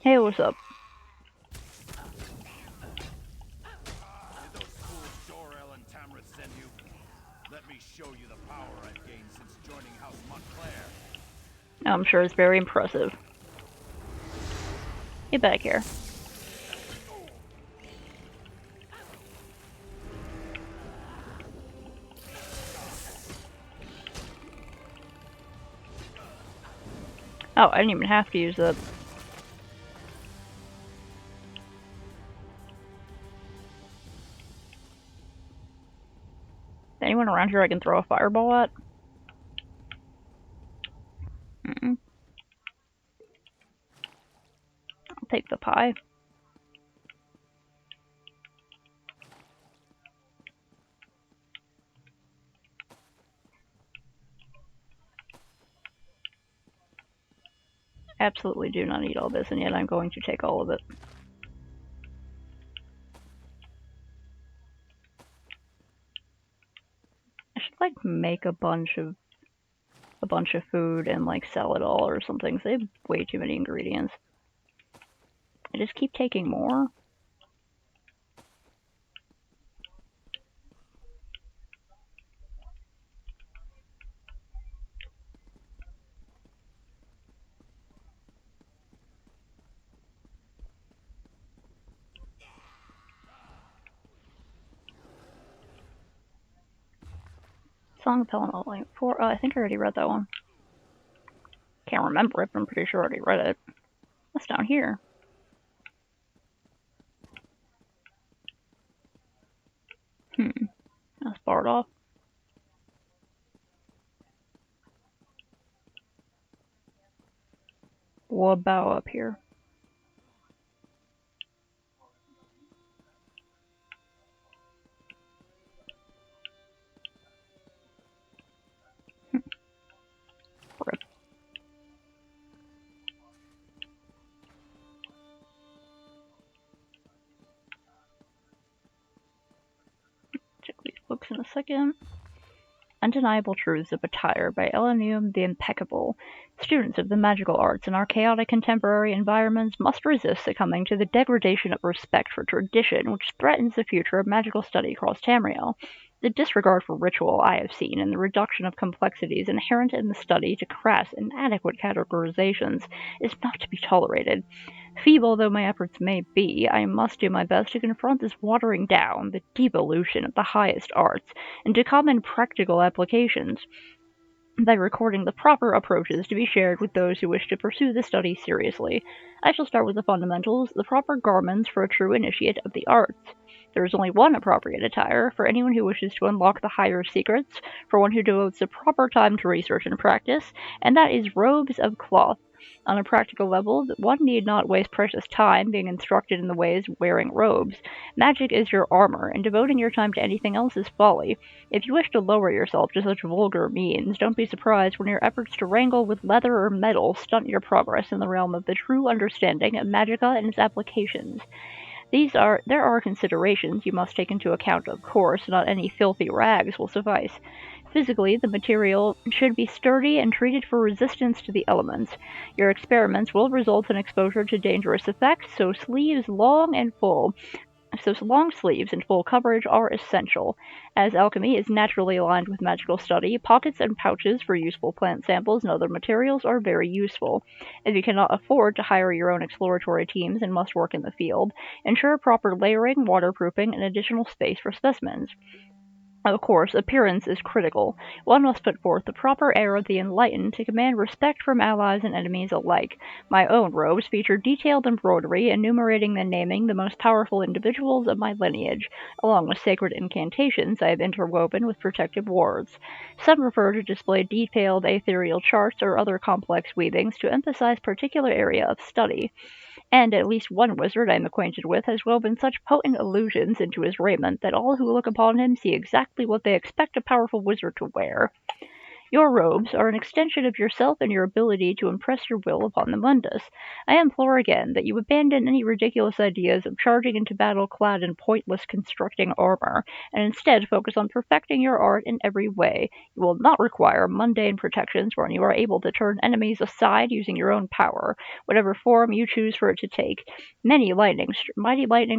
Hey, what's up? Did those fools Jor-El and Tamrith send you? Let me show you the power I've gained since joining House Montclair. I'm sure it's very impressive. Get back here. Oh, I didn't even have to use that. Anyone around here I can throw a fireball at? I'll take the pie. Absolutely do not need all this, and yet I'm going to take all of it. I should like make a bunch of food and like sell it all or something. They have way too many ingredients. I just keep taking more. Song of Pelennor, like 4. I think I already read that one. Can't remember it, but I'm pretty sure I already read it. What's down here? That's barred off. What about up here? books in a second. Undeniable Truths of Attire by Elenium the Impeccable. Students of the magical arts in our chaotic contemporary environments must resist succumbing to the degradation of respect for tradition which threatens the future of magical study across Tamriel. The disregard for ritual I have seen and the reduction of complexities inherent in the study to crass, inadequate categorizations is not to be tolerated. Feeble though my efforts may be, I must do my best to confront this watering down, the devolution of the highest arts, and to common practical applications by recording the proper approaches to be shared with those who wish to pursue the study seriously. I shall start with the fundamentals, the proper garments for a true initiate of the arts. There is only one appropriate attire for anyone who wishes to unlock the higher secrets, for one who devotes the proper time to research and practice, and that is robes of cloth. On a practical level, one need not waste precious time being instructed in the ways of wearing robes. Magic is your armor, and devoting your time to anything else is folly. If you wish to lower yourself to such vulgar means, don't be surprised when your efforts to wrangle with leather or metal stunt your progress in the realm of the true understanding of Magicka and its applications. There are considerations you must take into account, of course, not any filthy rags will suffice. Physically, the material should be sturdy and treated for resistance to the elements. Your experiments will result in exposure to dangerous effects, so long sleeves and full coverage are essential. As alchemy is naturally aligned with magical study, pockets and pouches for useful plant samples and other materials are very useful. If you cannot afford to hire your own exploratory teams and must work in the field, ensure proper layering, waterproofing, and additional space for specimens. Of course, appearance is critical. One must put forth the proper air of the enlightened to command respect from allies and enemies alike. My own robes feature detailed embroidery enumerating and naming the most powerful individuals of my lineage, along with sacred incantations I have interwoven with protective wards. Some prefer to display detailed ethereal charts or other complex weavings to emphasize particular area of study. And at least one wizard I am acquainted with has woven such potent allusions into his raiment that all who look upon him see exactly what they expect a powerful wizard to wear. Your robes are an extension of yourself and your ability to impress your will upon the Mundus. I implore again that you abandon any ridiculous ideas of charging into battle clad in pointless constructing armor, and instead focus on perfecting your art in every way. You will not require mundane protections when you are able to turn enemies aside using your own power, whatever form you choose for it to take. Mighty lightning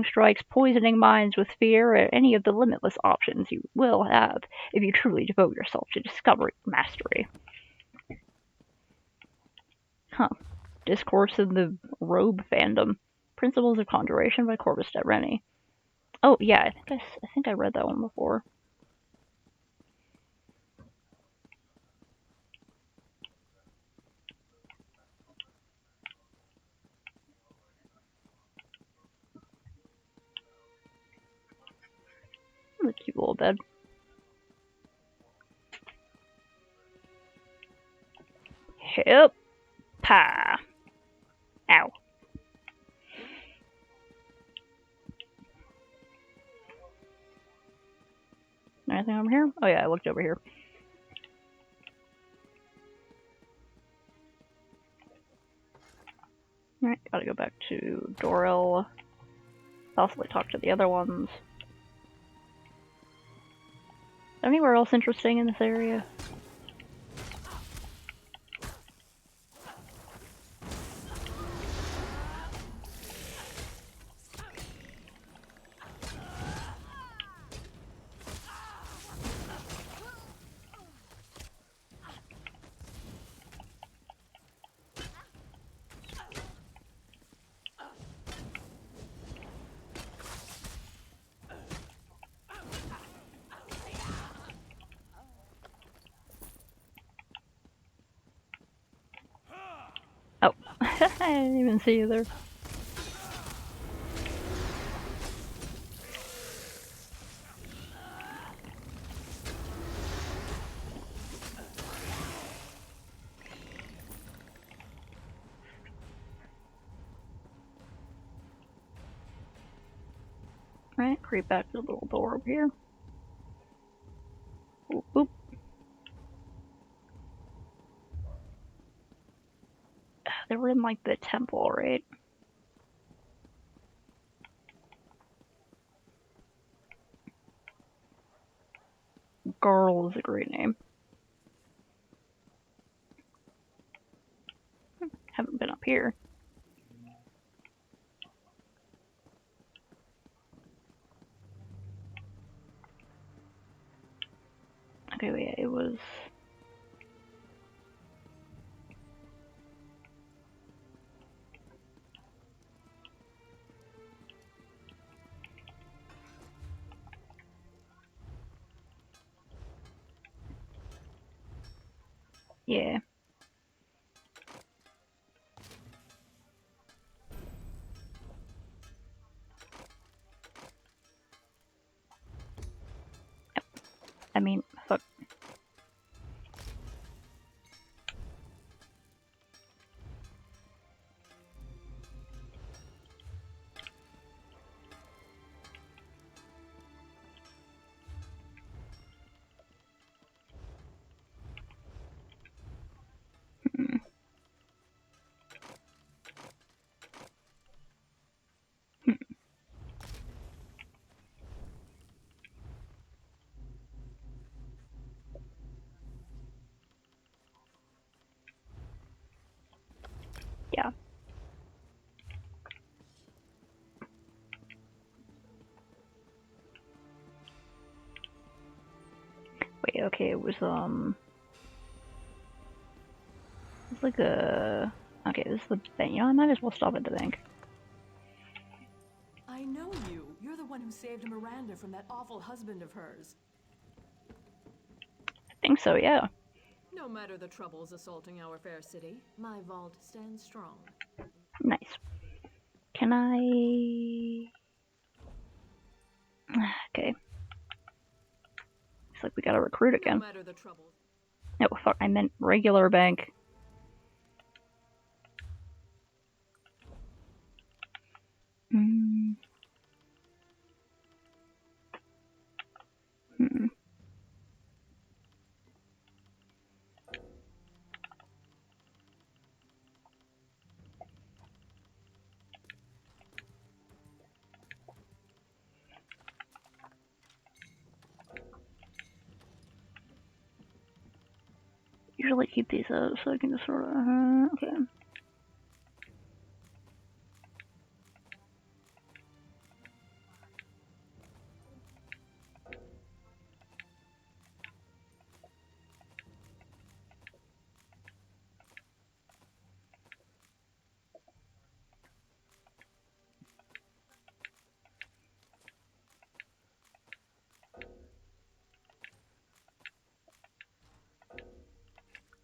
strikes, poisoning minds with fear, or any of the limitless options you will have if you truly devote yourself to discovery and mastery. Discourse in the Robe Fandom. Principles of Conjuration by Corvus de Rennie. Oh, yeah, I think I read that one before. It's a cute little bed. Hip. Pa. Ow. Anything over here? Oh yeah, I looked over here. Alright, gotta go back to Dorel. Possibly talk to the other ones. Anywhere else interesting in this area? Oh, I didn't even see you there. Right, creep back to the little door over here. Boop, boop. They were in, like, the temple, right? Garl is a great name. Haven't been up here. Okay, wait, it was... Yeah. I mean, fuck. Yeah. Wait, okay, it was, it's like a... Okay, this is the bank. You know, I might as well stop at the bank. I know you. You're the one who saved Miranda from that awful husband of hers. I think so, yeah. No matter the troubles assaulting our fair city, my vault stands strong. Nice. Can I... Okay. Looks like we gotta recruit No again. matter the troubles. No, fuck, I meant regular bank. Hmm. Usually keep these up so I can just sort of... okay.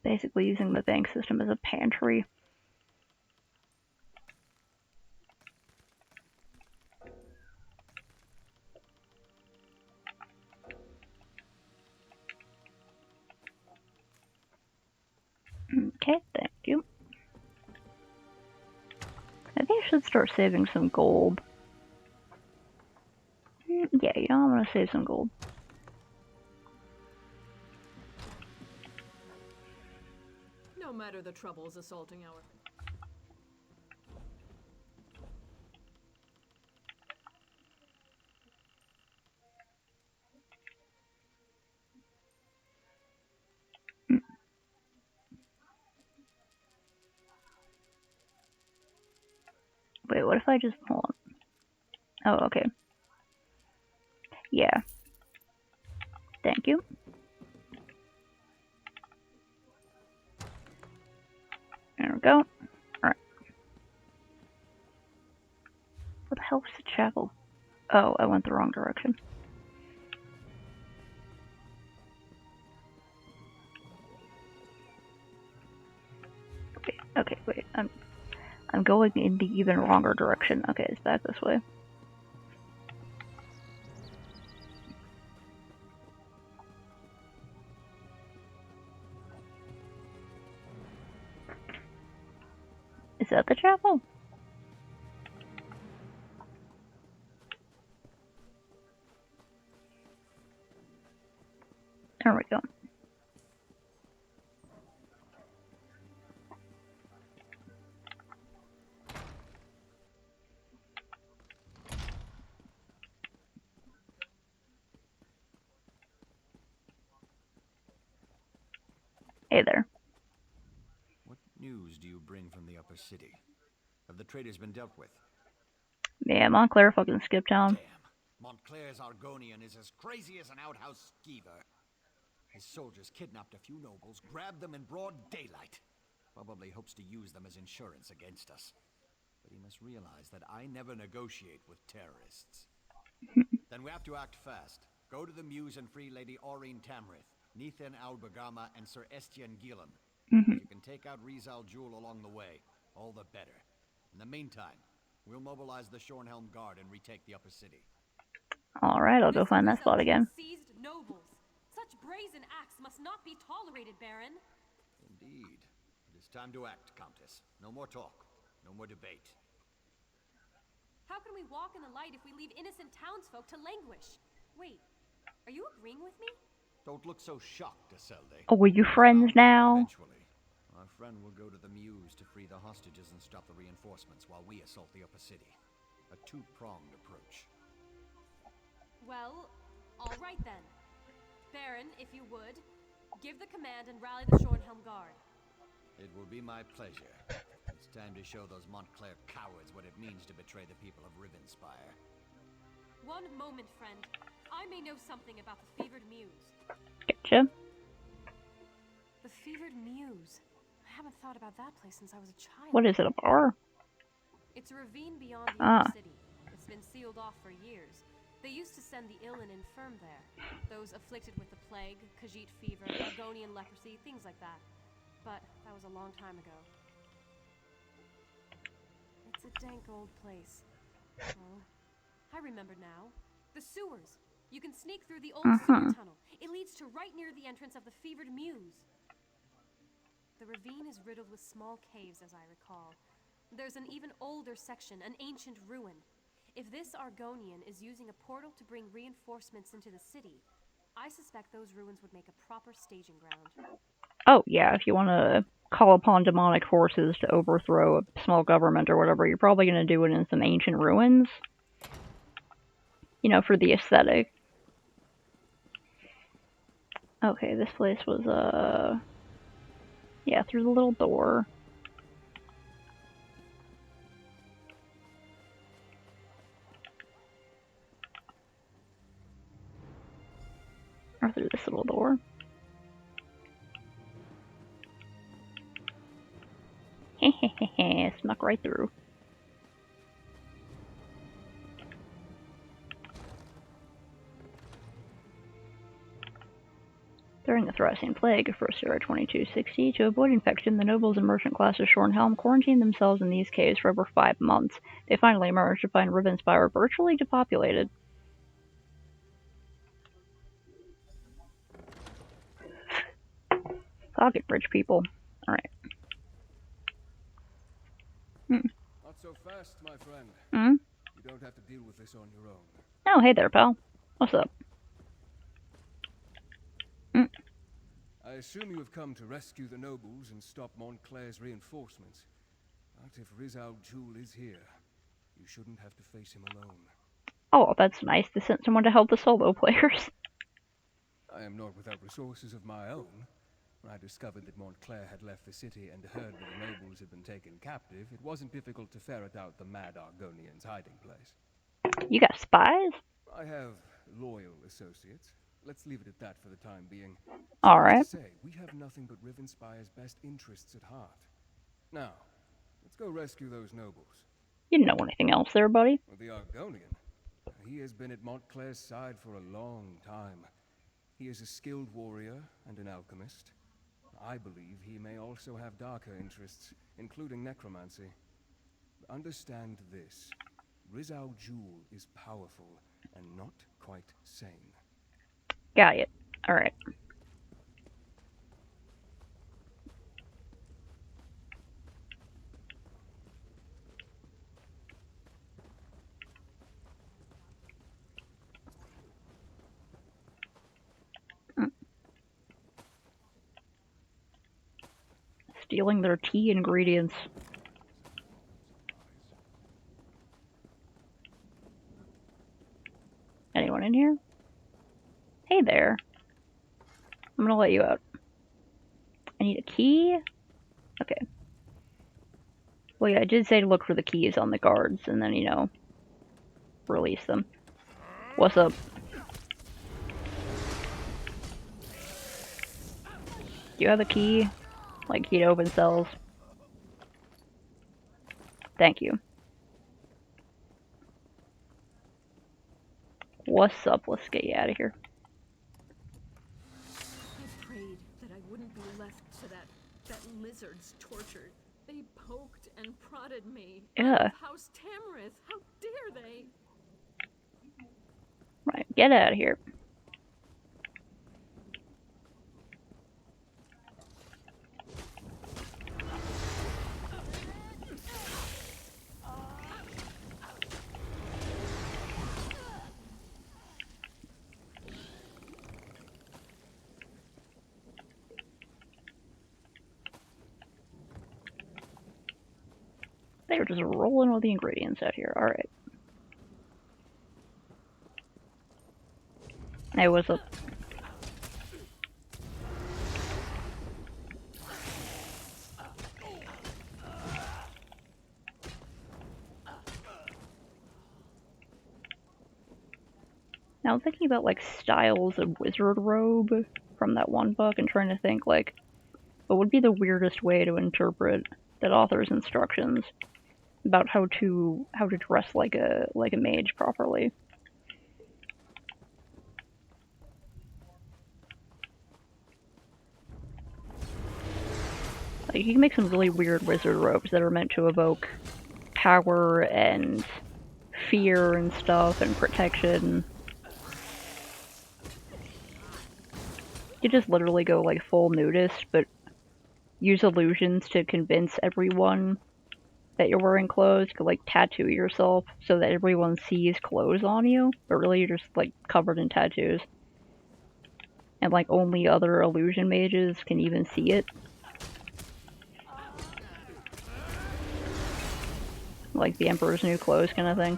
Basically using the bank system as a pantry. Okay, thank you. I think I should start saving some gold. Yeah, you know, I'm gonna save some gold. No matter the troubles assaulting our... Wait, what if I just... Hold on. Oh, okay. Yeah. Thank you. There we go. Alright. What the hell was the chapel? Oh, I went the wrong direction. Okay, wait. I'm going in the even wronger direction. Okay, it's back this way. Is that the chapel? There we go. Hey there. What news do you bring from the upper city? Have the traders been dealt with? Yeah, Montclair fucking skipped town. Damn. Montclair's Argonian is as crazy as an outhouse skeever. His soldiers kidnapped a few nobles, grabbed them in broad daylight. Probably hopes to use them as insurance against us. But he must realize that I never negotiate with terrorists. Then we have to act fast. Go to the Muse and free Lady Aurene Tamrith, Nethan Albergama, and Sir Estienne Gillen. If you can take out Rizal Jewel along the way, all the better. In the meantime, we'll mobilize the Shornhelm Guard and retake the upper city. Alright, I'll go find that spot again. Seized nobles. Such brazen acts must not be tolerated, Baron. Indeed. It is time to act, Countess. No more talk. No more debate. How can we walk in the light if we leave innocent townsfolk to languish? Wait, are you agreeing with me? Don't look so shocked, Isolde. Oh, are you friends now? Eventually, our friend will go to the Muse to free the hostages and stop the reinforcements while we assault the upper city. A two-pronged approach. Well, all right then. Baron, if you would, give the command and rally the Shornhelm Guard. It will be my pleasure. It's time to show those Montclair cowards what it means to betray the people of Rivenspire. One moment, friend. I may know something about the Fevered Muse. Gotcha. The Fevered Muse. I haven't thought about that place since I was a child. What is it, a bar? It's a ravine beyond the upper city. It's been sealed off for years. They used to send the ill and infirm there. Those afflicted with the plague, Khajiit fever, Argonian leprosy, things like that. But that was a long time ago. It's a dank old place. Oh, I remember now. The sewers. You can sneak through the old sewer tunnel. It leads to right near the entrance of the Fevered Muse. The ravine is riddled with small caves, as I recall. There's an even older section, an ancient ruin. If this Argonian is using a portal to bring reinforcements into the city, I suspect those ruins would make a proper staging ground. Oh, yeah, if you want to call upon demonic forces to overthrow a small government or whatever, you're probably going to do it in some ancient ruins. You know, for the aesthetic. Okay, this place was, yeah, through the little door. Or through this little door. Hehehehe, snuck right through. During the Thracian Plague of 1st year 2260, to avoid infection, the nobles and merchant class of Shornhelm quarantined themselves in these caves for over 5 months. They finally emerged to find Rivenspire virtually depopulated. Fucking rich people. Alright. Not so fast, my friend. Hmm? You don't have to deal with this on your own. Oh, hey there, pal. What's up? I assume you have come to rescue the nobles and stop Montclair's reinforcements. But if Rizal Jewel is here, you shouldn't have to face him alone. Oh, that's nice. They sent someone to help the solo players. I am not without resources of my own. When I discovered that Montclair had left the city and heard that the nobles had been taken captive, it wasn't difficult to ferret out the mad Argonian's hiding place. You got spies? I have loyal associates. Let's leave it at that for the time being. Alright. Say, we have nothing but Rivenspire's best interests at heart. Now, let's go rescue those nobles. You didn't know anything else there, buddy. Well, the Argonian. He has been at Montclair's side for a long time. He is a skilled warrior and an alchemist. I believe he may also have darker interests, including necromancy. Understand this. Rizal Jewel is powerful and not quite sane. Got it. Alright. Stealing their tea ingredients. Anyone in here? Hey there. I'm gonna let you out. need a key? Okay. Well, yeah, I did say to look for the keys on the guards, and then, you know, release them. What's up? Do you have a key? Like, key to open cells? Thank you. What's up? Let's get you out of here. I prayed that I wouldn't be left to that lizard's torture. They poked and prodded me. Yeah. House Tamrith, how dare they? Right, get out of here. They're just rolling all the ingredients out here. Alright. Hey, what's up? Now I'm thinking about like styles of wizard robe from that one book and trying to think like what would be the weirdest way to interpret that author's instructions about how to dress like a mage properly. Like you can make some really weird wizard robes that are meant to evoke power and fear and stuff and protection. You just literally go like full nudist, but use illusions to convince everyone that you're wearing clothes. You could like tattoo yourself so that everyone sees clothes on you, but really you're just like covered in tattoos. And like only other illusion mages can even see it. Like the Emperor's New Clothes kind of thing.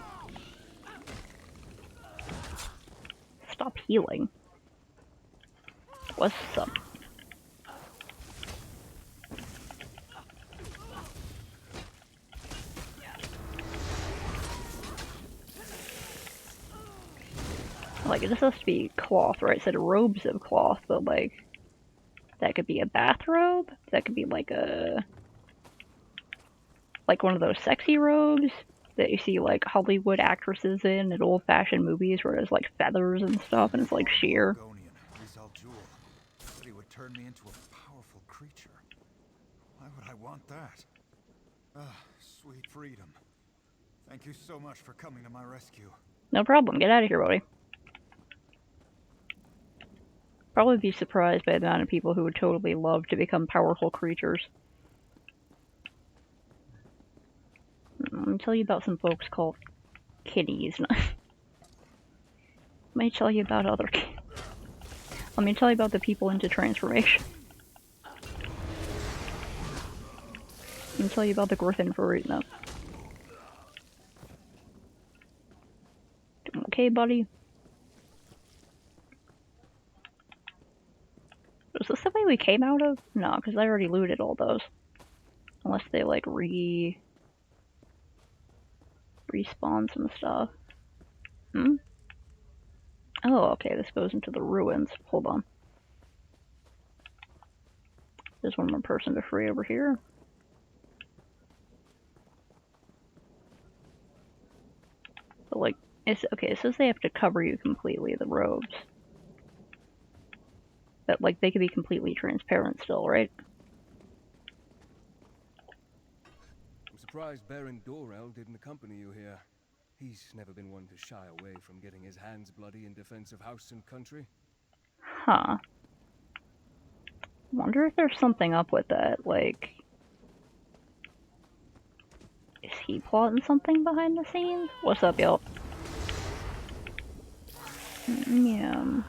Stop healing. What's up? Like, it just has to be cloth, right? It said robes of cloth, but like, that could be a bathrobe? That could be like one of those sexy robes that you see like Hollywood actresses in old-fashioned movies where there's like feathers and stuff and it's like sheer. He would turn me into a powerful creature. Why would I want that? Ah, sweet freedom. Thank you so much for coming to my rescue. No problem. Get out of here, buddy. Probably be surprised by the amount of people who would totally love to become powerful creatures. Let me tell you about some folks called kitties. Let me tell you about other Let me tell you about the people into transformation. Let me tell you about the Griffin for eating them. Okay, buddy? Was this the way we came out of? No, because I already looted all those. Unless they, like, respawn some stuff. Hmm? Oh, okay, this goes into the ruins. Hold on. There's one more person to free over here. But, like, okay, it says they have to cover you completely, the robes. But, like, they could be completely transparent still, right? I'm surprised Baron Dorel didn't accompany you here. He's never been one to shy away from getting his hands bloody in defense of house and country. Huh. Wonder if there's something up with that, like... Is he plotting something behind the scenes? What's up, y'all? Yeah.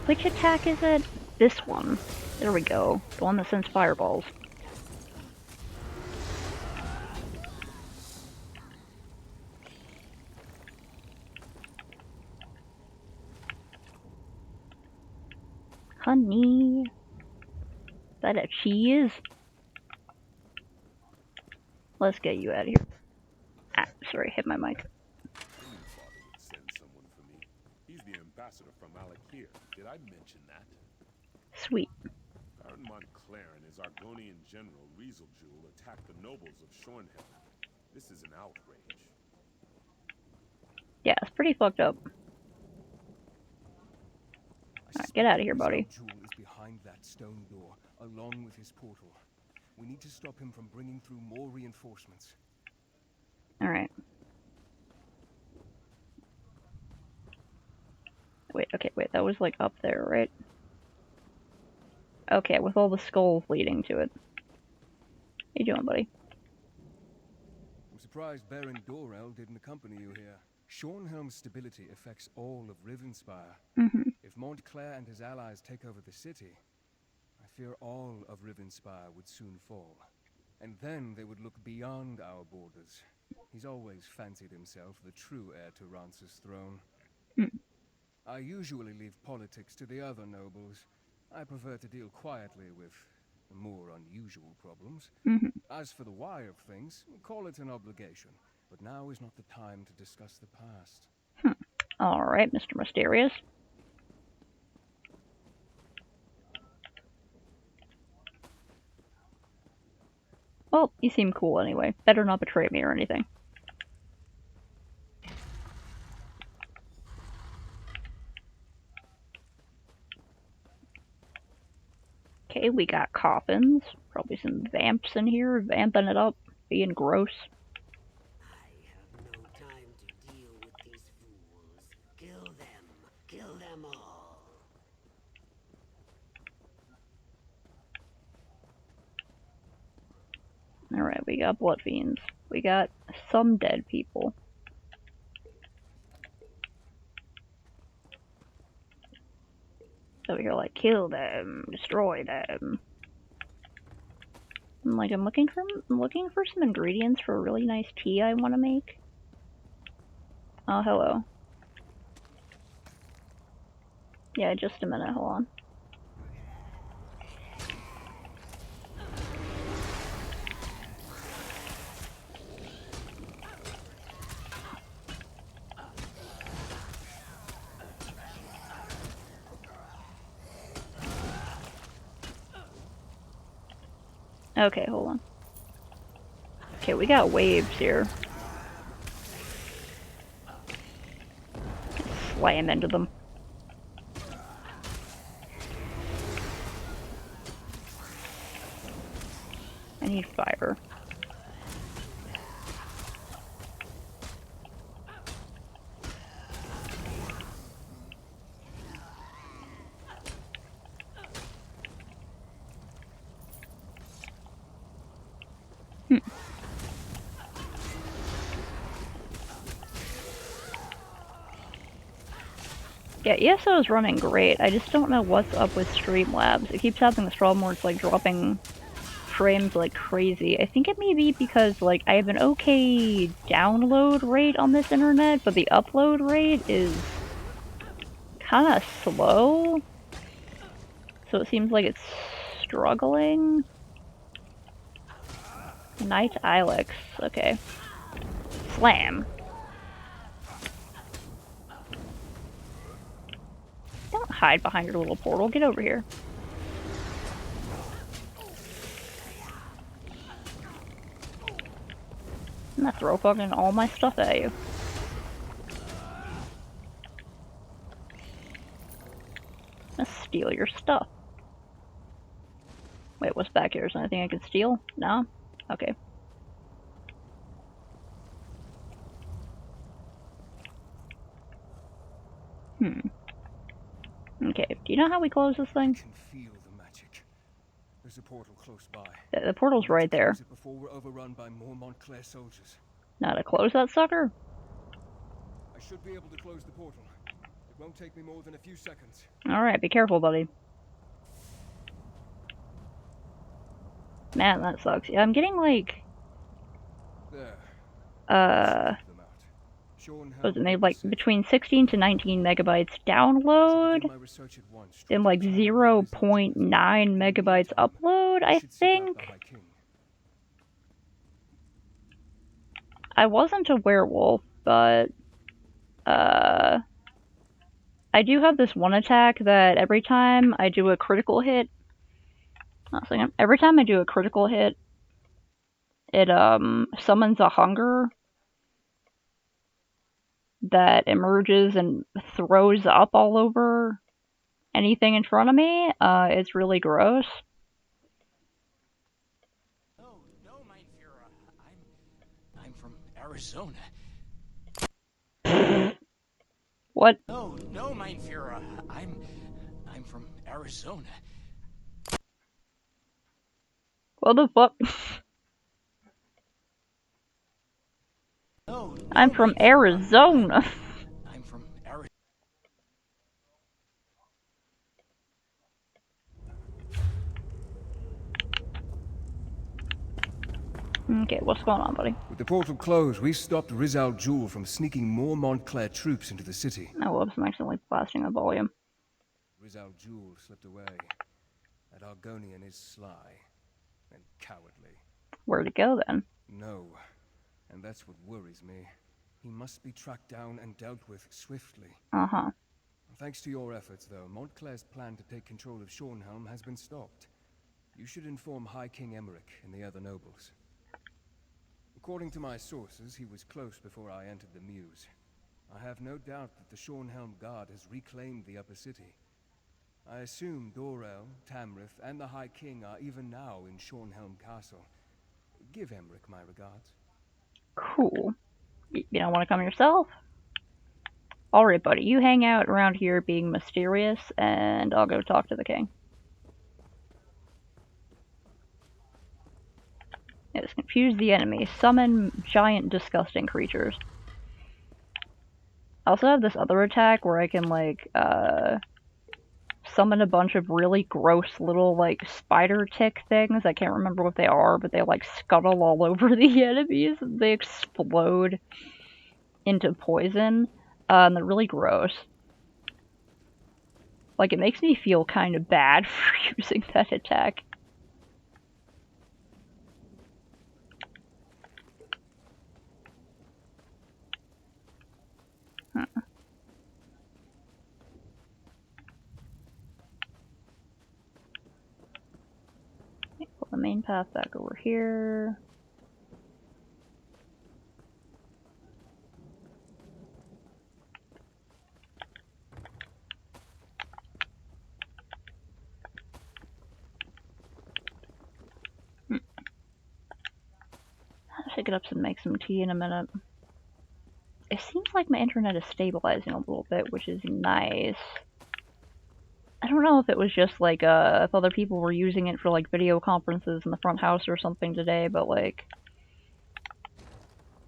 Which attack is it? This one. There we go. The one that sends fireballs. Honey. that a cheese? Let's get you out of here. Ah, sorry, hit my mic. I knew Father would send someone for me. He's the ambassador from Alakir. Did I mention that? Sweet. Baron Montclair and his Argonian general, Rieseljul, attacked the nobles of Shornhelm. This is an outrage. Yeah, it's pretty fucked up. Alright, get out of here, buddy. Jewel is behind that stone door, along with his portal. We need to stop him from bringing through more reinforcements. Alright. Wait, okay, wait, that was like up there, right? Okay, with all the skulls leading to it. How you doing, buddy? I'm surprised Baron Dorel didn't accompany you here. Shornhelm's stability affects all of Rivenspire. Mm-hmm. If Montclair and his allies take over the city, I fear all of Rivenspire would soon fall. And then they would look beyond our borders. He's always fancied himself the true heir to Rance's throne. I usually leave politics to the other nobles. I prefer to deal quietly with the more unusual problems. Mm-hmm. As for the why of things, call it an obligation. But now is not the time to discuss the past. Alright, Mr. Mysterious. Well, you seem cool anyway. Better not betray me or anything. Okay, we got coffins. Probably some vamps in here, vamping it up, being gross. I have no time to deal with these fools. Kill them. Kill them all. Alright, we got blood fiends. We got some dead people. So you're like, kill them, destroy them. I'm like, I'm looking for some ingredients for a really nice tea I want to make. Oh, hello. Yeah, just a minute, hold on. Okay, hold on. Okay, we got waves here. Slam into them. I need fire. Yeah, ESO is running great. I just don't know what's up with Streamlabs. It keeps having this problem where it's like dropping frames like crazy. I think it may be because like I have an okay download rate on this internet, but the upload rate is kind of slow. So it seems like it's struggling. Knight Ilex. Okay. Slam. Don't hide behind your little portal. Get over here. I'm gonna throw fucking all my stuff at you. I'm gonna steal your stuff. Wait, what's back here? Is there anything I can steal? No? Okay. Okay, do you know how we close this I thing? can feel the magic. There's a portal close by. The portal's right there. Close it before we're overrun by more Montclair soldiers. Now to close that sucker? I should be able to close the portal. It won't take me more than a few seconds. Alright, be careful, buddy. Man, that sucks. Yeah, I'm getting like... There. Uh... Them out. Was it made like between 16 to 19 megabytes download and like 0.9 megabytes upload, I think. I wasn't a werewolf, but I do have this one attack that every time I do a critical hit, every time I do a critical hit, it summons a hunger that emerges and throws up all over anything in front of me. It's really gross. No, mein Führer. I'm from Arizona. What? No, mein Führer. I'm from Arizona. What the fuck? I'm from Arizona. I'm from Arizona. Okay, what's going on, buddy? With the portal closed, we stopped Rizal Jul from sneaking more Montclair troops into the city. Oh, whoops, I'm accidentally blasting the volume. Rizal Jul slipped away. That Argonian is sly and cowardly. Where'd it go, then? No, and that's what worries me. He must be tracked down and dealt with swiftly. Uh-huh. Thanks to your efforts, though, Montclair's plan to take control of Shornhelm has been stopped. You should inform High King Emmerich and the other nobles. According to my sources, he was close before I entered the Mews. I have no doubt that the Shornhelm Guard has reclaimed the upper city. I assume Dorel, Tamrith, and the High King are even now in Shornhelm Castle. Give Emmerich my regards. Cool. You don't want to come yourself? Alright, buddy. You hang out around here being mysterious, and I'll go talk to the king. Yes, confuse the enemy. Summon giant, disgusting creatures. I also have this other attack where I can, like, summon a bunch of really gross little, like, spider tick things. I can't remember what they are, but they, like, scuttle all over the enemies. They explode into poison. And they're really gross. Like, it makes me feel kind of bad for using that attack. Pull the main path back over here. I'll pick it up and make some tea in a minute. It seems like my internet is stabilizing a little bit, which is nice. I don't know if it was just like, if other people were using it for like video conferences in the front house or something today, but like,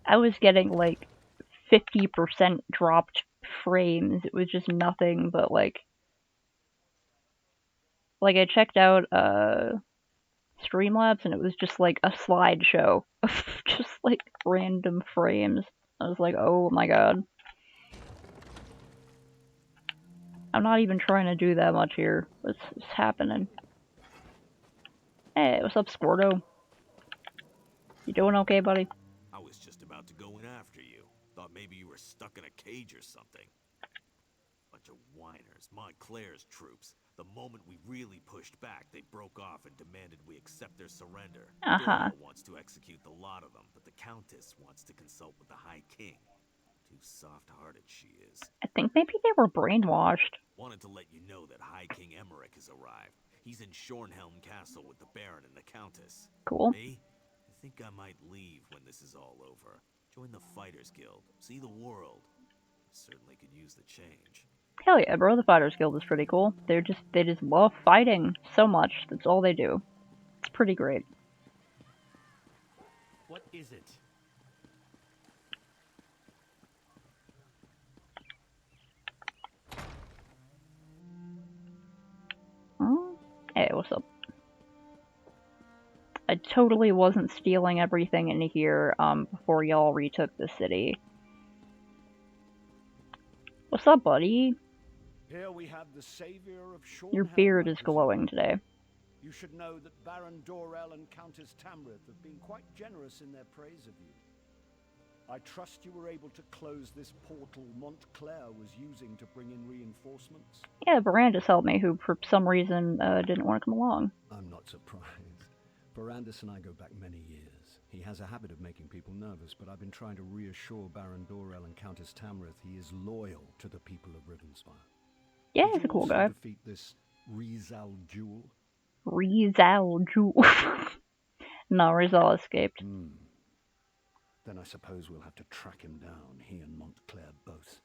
I was getting like 50% dropped frames. It was just nothing but like I checked out, Streamlabs and it was just like a slideshow of just like random frames. I was like, oh my god. I'm not even trying to do that much here. What's happening? Hey, what's up, Squirto? You doing okay, buddy? I was just about to go in after you. Thought maybe you were stuck in a cage or something. Bunch of whiners, Montclair's troops. The moment we really pushed back, they broke off and demanded we accept their surrender. Dorel wants to execute the lot of them, but the Countess wants to consult with the High King. Too soft-hearted she is. I think maybe they were brainwashed. Wanted to let you know that High King Emmerich has arrived. He's in Shornhelm Castle with the Baron and the Countess. Cool. Me? I think I might leave when this is all over. Join the Fighters Guild. See the world. Certainly could use the change. Hell yeah, bro, the Fighters Guild is pretty cool. They just love fighting so much. That's all they do. It's pretty great. What is it? Hey, what's up? I totally wasn't stealing everything in here, before y'all retook the city. What's up, buddy? Here we have the savior of Shornhelm. Your beard I is presume. glowing today. You should know that Baron Dorel and Countess Tamrith have been quite generous in their praise of you. I trust you were able to close this portal Montclair was using to bring in reinforcements? Yeah, Barandus helped me, who for some reason didn't want to come along. I'm not surprised. Barandus and I go back many years. He has a habit of making people nervous, but I've been trying to reassure Baron Dorel and Countess Tamrith he is loyal to the people of Rivenspire. Yeah, Did he's a you cool also guy. defeat this Rizal Jewel? Rizal Jewel. No, Rizal escaped. Then I suppose we'll have to track him down, he and Montclair both.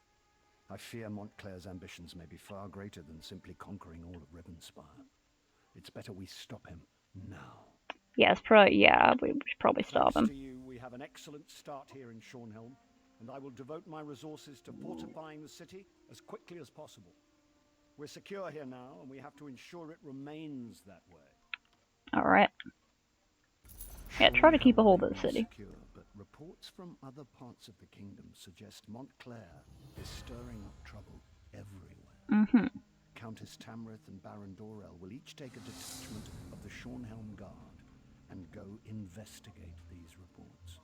I fear Montclair's ambitions may be far greater than simply conquering all of Rivenspire. It's better we stop him now. Yes, we should probably stop Thanks him. to you, we have an excellent start here in Shornhelm, and I will devote my resources to fortifying the city as quickly as possible. We're secure here now, and we have to ensure it remains that way. Alright. Yeah, try to keep a hold of the city. Secure, but reports from other parts of the kingdom suggest Montclair is stirring up trouble everywhere. Countess Tamrith and Baron Dorel will each take a detachment of the Shornhelm Guard and go investigate these reports.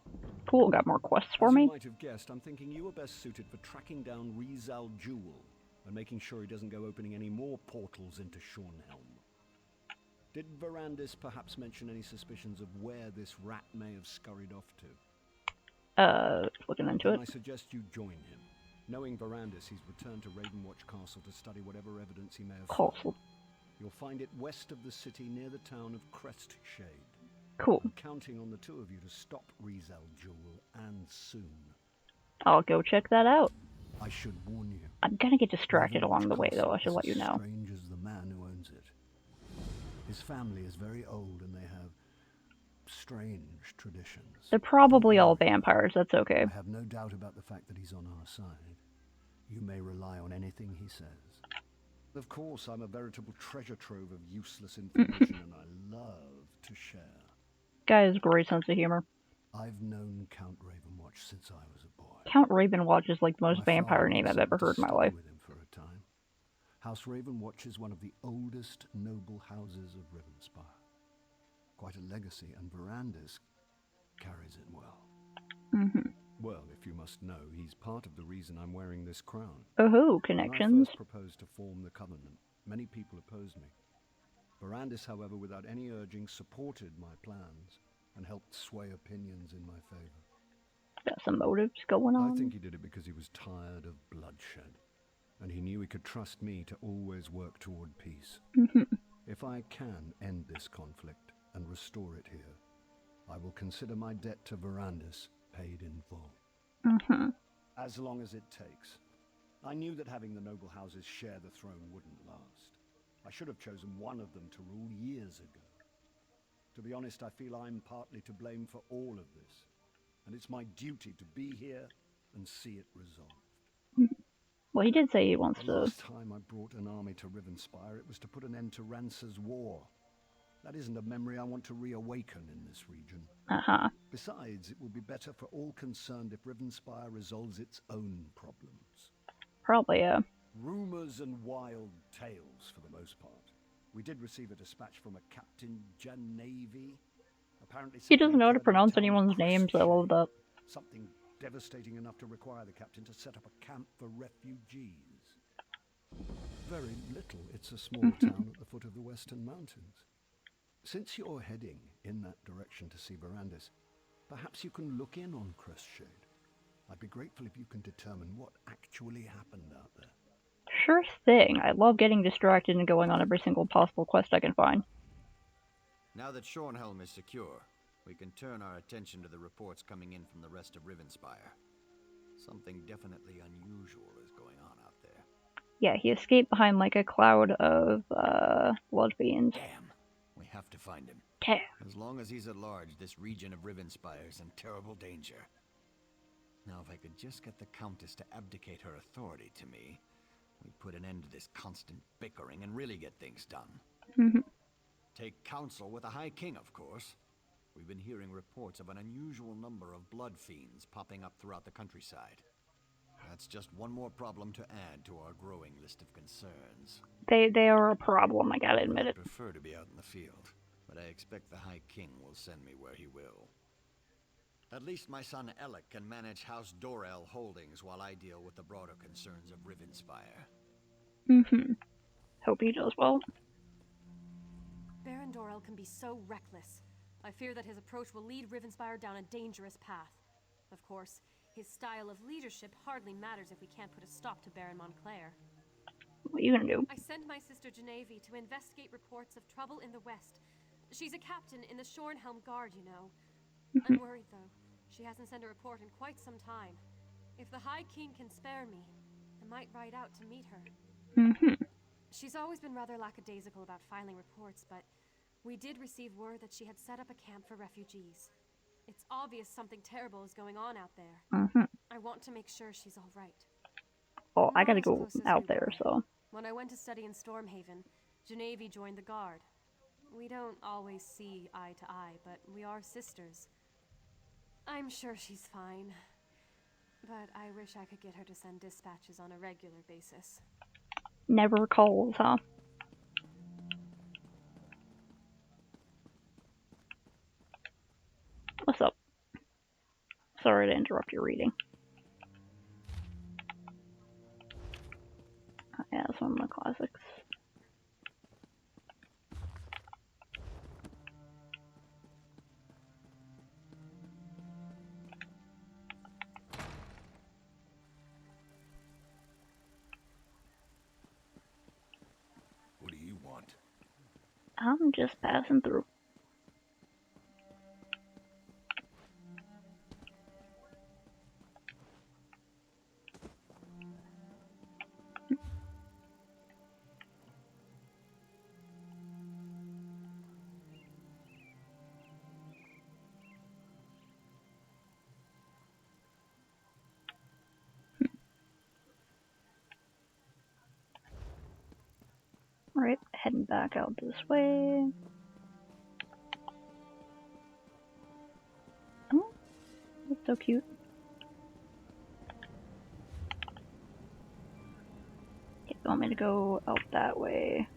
Cool, got more quests for As me? you might have guessed, I'm thinking you are best suited for tracking down Rizal Jewel and making sure he doesn't go opening any more portals into Shornhelm. Did Verandis perhaps mention any suspicions of where this rat may have scurried off to? Looking into Then it. I suggest you join him. Knowing Verandis, he's returned to Ravenwatch Castle to study whatever evidence he may have found. Castle. You'll find it west of the city near the town of Crestshade. Cool. I'm counting on the two of you to stop Rizal Jewel, and soon. I'll go check that out. I should warn you. I'm gonna get distracted Ravenwatch along the way, though. Castle I should is let you as know. strange as the man who owns it. His family is very old and they have strange traditions. They're probably all vampires. That's okay. I have no doubt about the fact that he's on our side. You may rely on anything he says. Of course, I'm a veritable treasure trove of useless information and I love to share. Guy has a great sense of humor. I've known Count Ravenwatch since I was a boy. Count Ravenwatch is like the most My vampire father name I've decided ever to heard in my study life. with him for a time. House Ravenwatch is one of the oldest noble houses of Rivenspire. Quite a legacy, and Verandis carries it well. Well, if you must know, he's part of the reason I'm wearing this crown. Oh, When connections. I first proposed to form the Covenant, many people opposed me. Verandis, however, without any urging, supported my plans and helped sway opinions in my favor. Got some motives going on. I think he did it because he was tired of bloodshed, and he knew he could trust me to always work toward peace. If I can end this conflict and restore it here, I will consider my debt to Verandis paid in full. As long as it takes. I knew that having the noble houses share the throne wouldn't last. I should have chosen one of them to rule years ago. To be honest, I feel I'm partly to blame for all of this, and it's my duty to be here and see it resolved. Well, he did say he wants The to. last time I brought an army to Rivenspire, it was to put an end to Rancer's war. That isn't a memory I want to reawaken in this region. Besides, it will be better for all concerned if Rivenspire resolves its own problems. Probably, Rumors and wild tales, for the most part. We did receive a dispatch from a Captain Janavi. Apparently, He doesn't know how to something occurred in the pronounce town of anyone's names. I love that. Something devastating enough to require the captain to set up a camp for refugees. Very little. It's a small town at the foot of the Western Mountains. Since you're heading in that direction to see Verandis, perhaps you can look in on Crestshade. I'd be grateful if you can determine what actually happened out there. Sure thing. I love getting distracted and going on every single possible quest I can find. Now that Shornhelm is secure, we can turn our attention to the reports coming in from the rest of Rivenspire. Something definitely unusual is going on out there. Yeah, he escaped behind like a cloud of blood fiends. Damn, we have to find him. Damn. As long as he's at large, this region of Rivenspire is in terrible danger. Now, if I could just get the Countess to abdicate her authority to me, we'd put an end to this constant bickering and really get things done. Take counsel with the High King, of course. We've been hearing reports of an unusual number of blood fiends popping up throughout the countryside. That That's just one more problem to add to our growing list of concerns. They are a problem, I gotta admit I it. prefer to be out in the field, but I expect the High King will send me where he will. At least my son Alec can manage House Dorel Holdings while I deal with the broader concerns of Rivenspire. Hope he does well. Baron Dorel can be so reckless. I fear that his approach will lead Rivenspire down a dangerous path. Of course, his style of leadership hardly matters if we can't put a stop to Baron Montclair. What are you gonna do? I sent my sister Genevieve to investigate reports of trouble in the west. She's a captain in the Shornhelm Guard, you know. I'm worried, though. She hasn't sent a report in quite some time. If the High King can spare me, I might ride out to meet her. She's always been rather lackadaisical about filing reports, but we did receive word that she had set up a camp for refugees. It's obvious something terrible is going on out there. I want to make sure she's all right. Well, I Not gotta as go close as out we there, were. so. When I went to study in Stormhaven, Genevieve joined the Guard. We don't always see eye to eye, but we are sisters. I'm sure she's fine. But I wish I could get her to send dispatches on a regular basis. Never calls, huh? What's up? Sorry to interrupt your reading. Yeah, that's one of my classics. What do you want? I'm just passing through. Alright, heading back out this way. Oh, that's so cute. Okay, you want me to go out that way?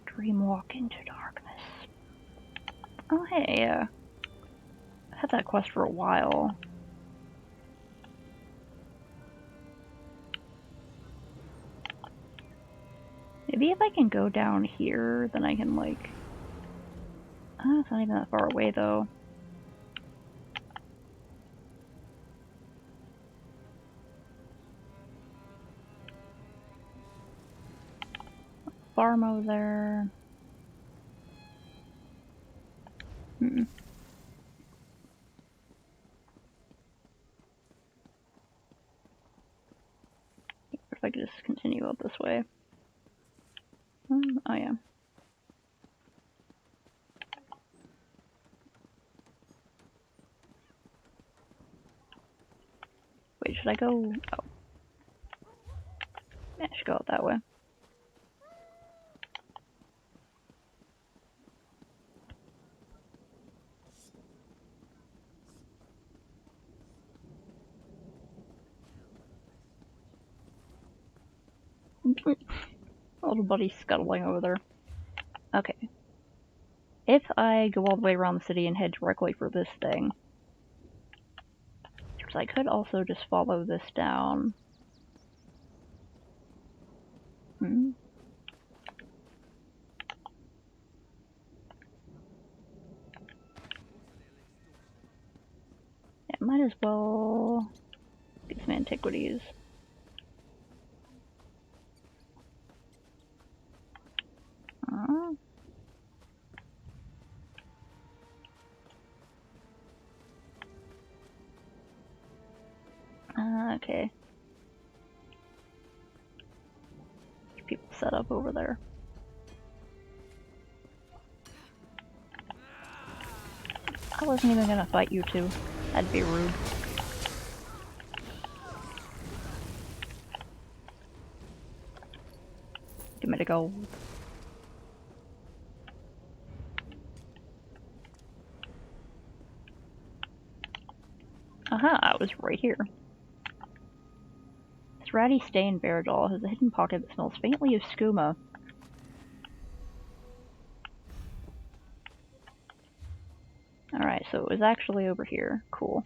Dreamwalk into darkness. Oh hey, I had that quest for a while. Maybe if I can go down here, then I can, like... it's not even that far away, though. Farm over there. If I could just continue up this way. Oh yeah. Wait, should I go? Oh. Yeah, I should go out that way. Little buddy scuttling over there. Okay. If I go all the way around the city and head directly for this thing, because I could also just follow this down. Yeah, might as well get some antiquities. Okay. People set up over there. I wasn't even gonna fight you two. That'd be rude. Give me the gold. Aha, I was right here. This ratty stain bear doll has a hidden pocket that smells faintly of skooma. Alright, so it was actually over here. Cool.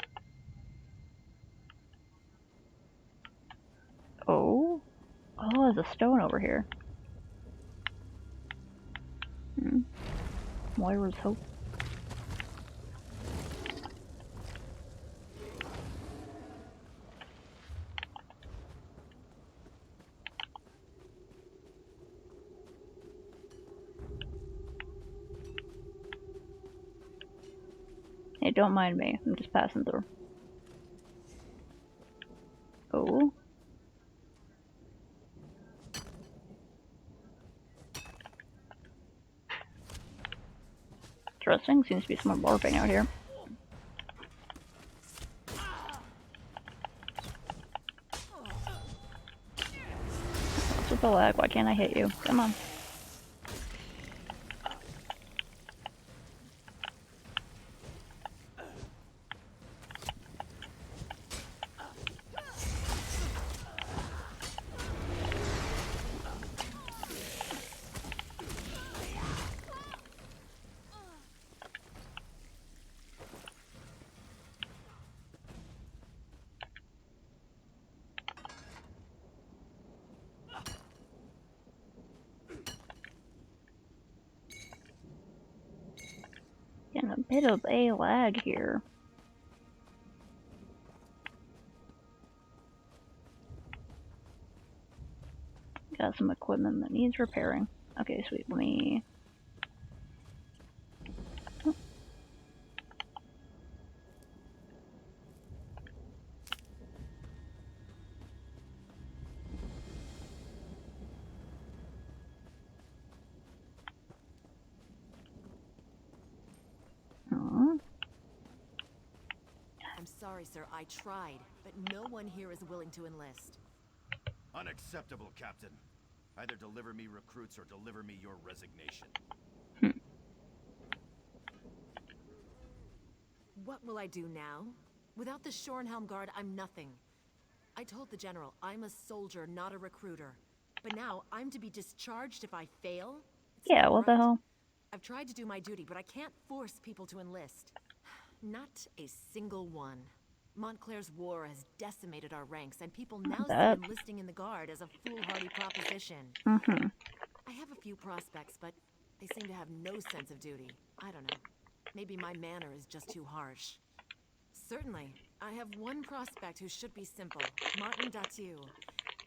Oh? Oh, there's a stone over here. Moira's hope. Hey, don't mind me. I'm just passing through. Oh. Interesting. Seems to be some more LARPing out here. What's with the lag? Why can't I hit you? Come on. Getting a bit of a lag here. Got some equipment that needs repairing. Okay, sweet. Let me... Oh. I'm sorry, sir. I tried, but no one here is willing to enlist. Unacceptable, Captain. Either deliver me recruits or deliver me your resignation. What will I do now? Without the Shornhelm Guard, I'm nothing. I told the General I'm a soldier, not a recruiter. But now I'm to be discharged if I fail? It's Yeah, not what the right. hell? I've tried to do my duty, but I can't force people to enlist. Not a single one. Montclair's war has decimated our ranks, and people now see enlisting in the Guard as a foolhardy proposition. I have a few prospects, but they seem to have no sense of duty. I don't know. Maybe my manner is just too harsh. Certainly, I have one prospect who should be simple. Martin Datu.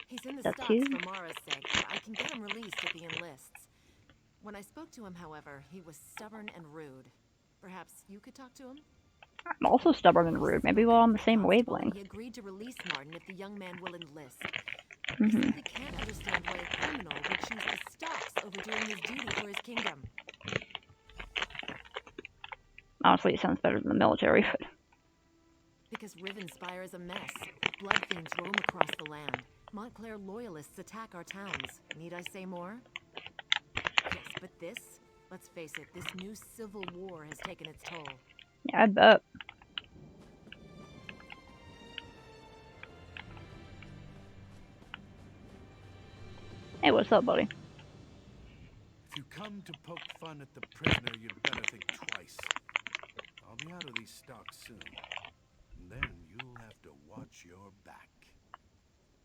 He's in the stocks for Mara's sake, but I can get him released if he enlists. When I spoke to him, however, he was stubborn and rude. Perhaps you could talk to him? I'm also stubborn and rude. Maybe we're on the same wavelength. He agreed to release Martin if the young man will enlist. He simply can't understand why a criminal would choose the stocks over doing his duty for his kingdom. Honestly, it sounds better than the military, but... Because Rivenspire is a mess. Blood fiends roam across the land. Montclair loyalists attack our towns. Need I say more? Yes, but this, let's face it, this new civil war has taken its toll. Yeah, I bet. Hey, what's up, buddy? If you come to poke fun at the prisoner, you'd better think twice. I'll be out of these stocks soon. And then you'll have to watch your back.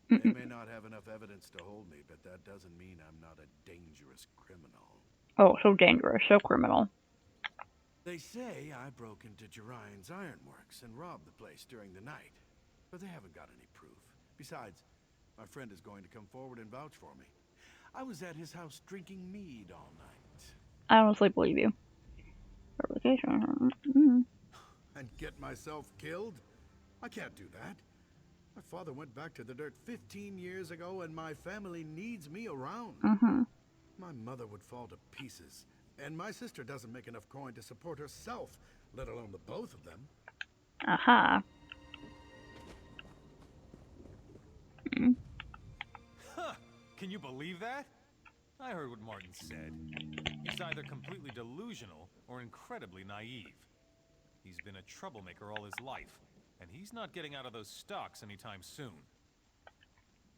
They may not have enough evidence to hold me, but that doesn't mean I'm not a dangerous criminal. Oh, so dangerous, so criminal. They say I broke into Jirion's ironworks and robbed the place during the night, but they haven't got any proof. Besides, my friend is going to come forward and vouch for me. I was at his house drinking mead all night. I honestly believe you. Replication. And get myself killed? I can't do that. My father went back to the dirt 15 years ago, and my family needs me around. My mother would fall to pieces. And my sister doesn't make enough coin to support herself, let alone the both of them. Aha. Huh! Can you believe that? I heard what Martin said. He's either completely delusional or incredibly naive. He's been a troublemaker all his life, and he's not getting out of those stocks anytime soon.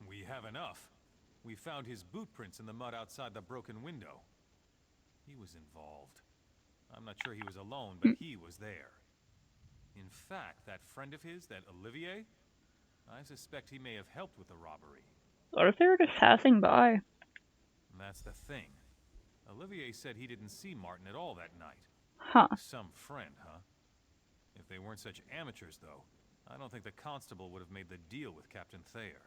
We have enough. We found his boot prints in the mud outside the broken window. He was involved. I'm not sure he was alone, but he was there. In fact, that friend of his, that Olivier, I suspect he may have helped with the robbery. What if they were just passing by? And that's the thing. Olivier said he didn't see Martin at all that night. Huh. Some friend, huh? If they weren't such amateurs, though, I don't think the constable would have made the deal with Captain Thayer.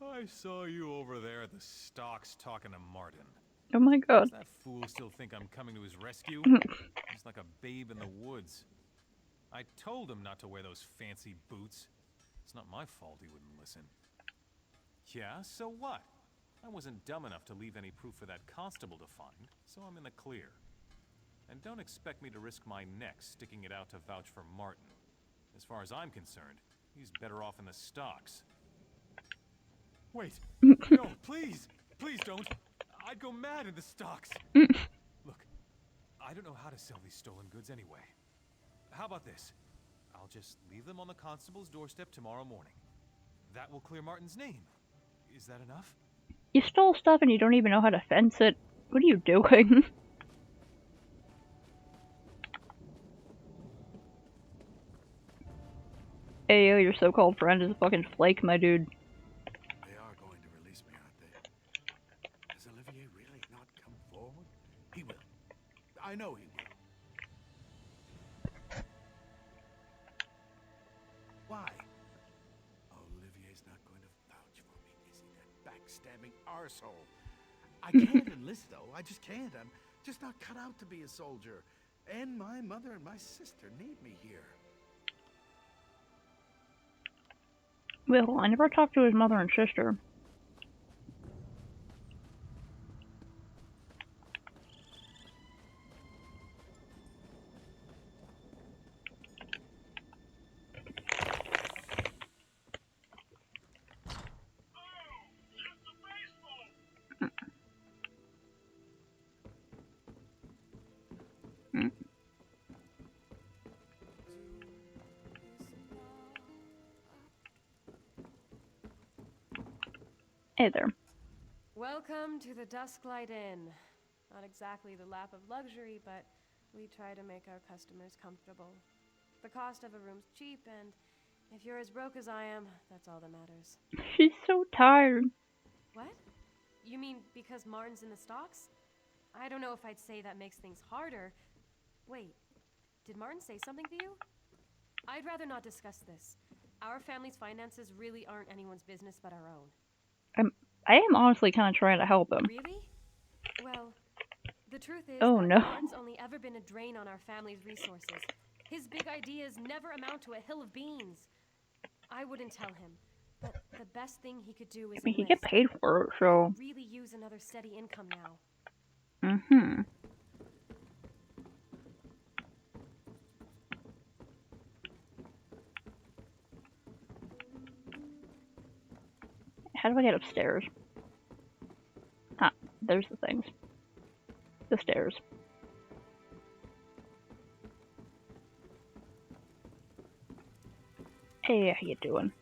I saw you over there at the stocks talking to Martin. Oh my god. Does that fool still think I'm coming to his rescue? He's like a babe in the woods. I told him not to wear those fancy boots. It's not my fault he wouldn't listen. Yeah, so what? I wasn't dumb enough to leave any proof for that constable to find, so I'm in the clear. And don't expect me to risk my neck sticking it out to vouch for Martin. As far as I'm concerned, he's better off in the stocks. Wait, no, please, please don't. I'd go mad in the stocks. Look, I don't know how to sell these stolen goods anyway. How about this? I'll just leave them on the constable's doorstep tomorrow morning. That will clear Martin's name. Is that enough? You stole stuff and you don't even know how to fence it. What are you doing? Ayo, your so-called friend is a fucking flake, my dude. They are going to release me, aren't they? Has Olivier really not come forward? He will. I know he will. Why? Olivier's not going to vouch for me, is he? That backstabbing arsehole. I can't enlist, though. I just can't. I'm just not cut out to be a soldier. And my mother and my sister need me here. Well, I never talked to his mother and sister. Hey there. Welcome to the Dusklight Inn. Not exactly the lap of luxury, but we try to make our customers comfortable. The cost of a room's cheap, and if you're as broke as I am, that's all that matters. She's so tired. What? You mean because Martin's in the stocks? I don't know if I'd say that makes things harder. Wait, did Martin say something to you? I'd rather not discuss this. Our family's finances really aren't anyone's business but our own. I am honestly kind of trying to help him. Really? Well, the truth is oh, that no. Martin's only ever been a drain on our family's resources. His big ideas never amount to a hill of beans. I wouldn't tell him, but the best thing he could do is I mean, he get paid for it, so... really use another steady income now. Mm-hmm. How do I get upstairs? Ah, there's the things. The stairs. Hey, how you doing?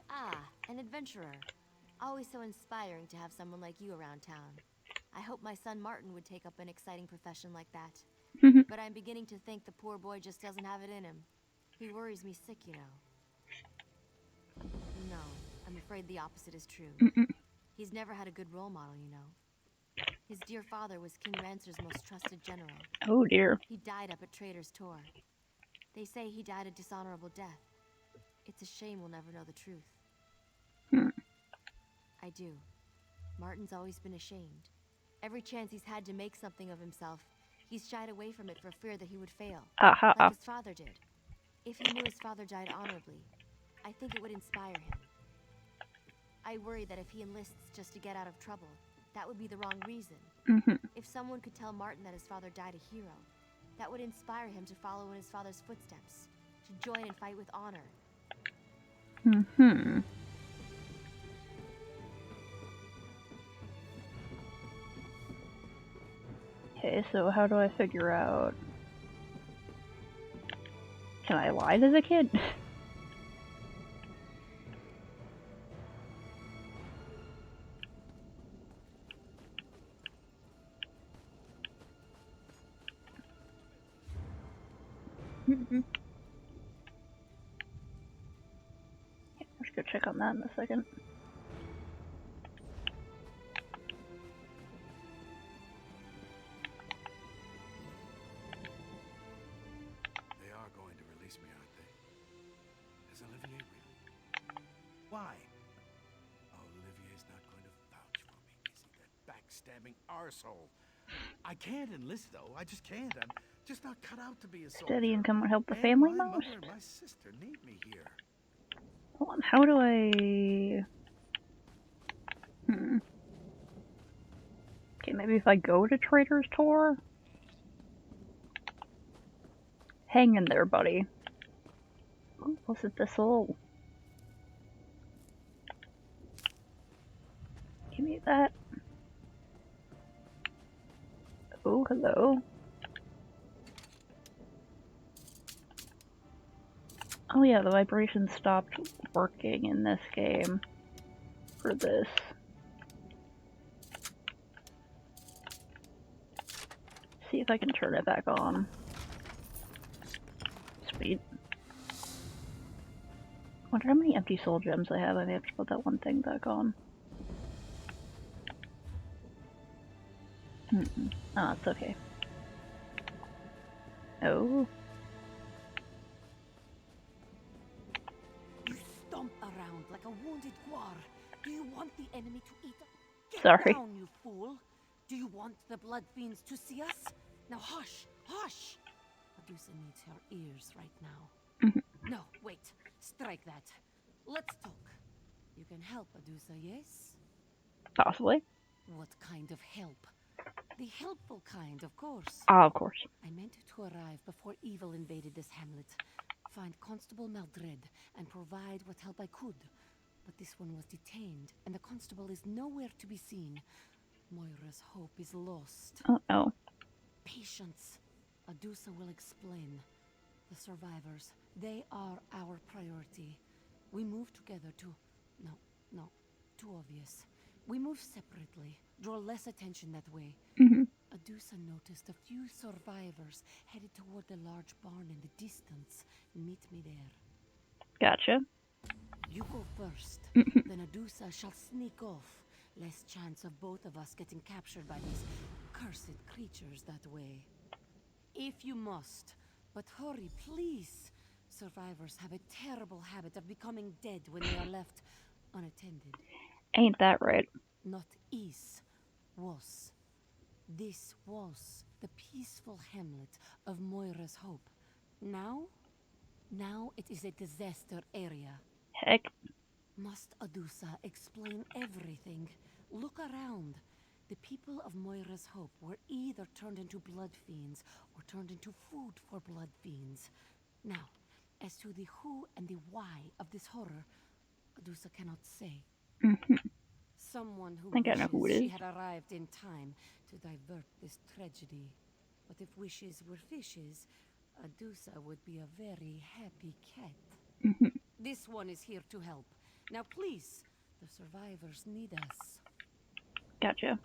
Ah, an adventurer. Always so inspiring to have someone like you around town. I hope my son Martin would take up an exciting profession like that. But I'm beginning to think the poor boy just doesn't have it in him. He worries me sick, you know. No, I'm afraid the opposite is true. He's never had a good role model, you know. His dear father was King Rancer's most trusted general. Oh dear. He died up at Trader's Tor. They say he died a dishonorable death. It's a shame we'll never know the truth. I do. Martin's always been ashamed. Every chance he's had to make something of himself, he's shied away from it for fear that he would fail. Like his father did. If he knew his father died honorably, I think it would inspire him. I worry that if he enlists just to get out of trouble, that would be the wrong reason. If someone could tell Martin that his father died a hero, that would inspire him to follow in his father's footsteps, to join and fight with honor. Okay, so how do I figure out... Can I lie to the kid? Let's go check on that in a second. They are going to release me, aren't they? Is Olivier real? Why? Olivier's not going to vouch for me, is he? That backstabbing arsehole. I can't enlist, though. I just can't. I'm just not cut out to be a soldier. Steady income would help the family my most. Mother and my sister need me here. Hold on, how do I... Okay, maybe if I go to Trader's Tour? Hang in there, buddy. Ooh, what's it this all? Give me that. Oh, hello. Oh yeah, the vibration stopped working in this game for this. See if I can turn it back on. Sweet. Wonder how many empty soul gems I have. I may have to put that one thing back on. Oh, it's okay. Oh. You stomp around like a wounded guar. Do you want the enemy to eat us? Get Sorry. down, you fool. Do you want the blood fiends to see us? Now hush, hush. Medusa needs her ears right now. No, wait. Strike that. Let's talk. You can help Medusa, yes? Possibly. What kind of help? The helpful kind, of course. Ah, of course. I meant to arrive before evil invaded this hamlet, find Constable Maldred, and provide what help I could. But this one was detained, and the constable is nowhere to be seen. Moira's hope is lost. Oh no. Patience. Medusa will explain. The survivors, they are our priority. We move together to... No, too obvious. We move separately, draw less attention that way. Medusa noticed a few survivors headed toward the large barn in the distance. Meet me there. Gotcha. You go first, then Medusa shall sneak off. Less chance of both of us getting captured by these cursed creatures that way. If you must, but hurry, please. Survivors have a terrible habit of becoming dead when they are left unattended. Ain't that right? Not is, was. This was the peaceful hamlet of Moira's Hope. Now it is a disaster area. Heck. Must Medusa explain everything? Look around. The people of Moira's Hope were either turned into blood fiends or turned into food for blood fiends. Now, as to the who and the why of this horror, Medusa cannot say. Someone who wishes she had arrived in time to divert this tragedy. But if wishes were fishes, Medusa would be a very happy cat. This one is here to help. Now please, the survivors need us. Gotcha.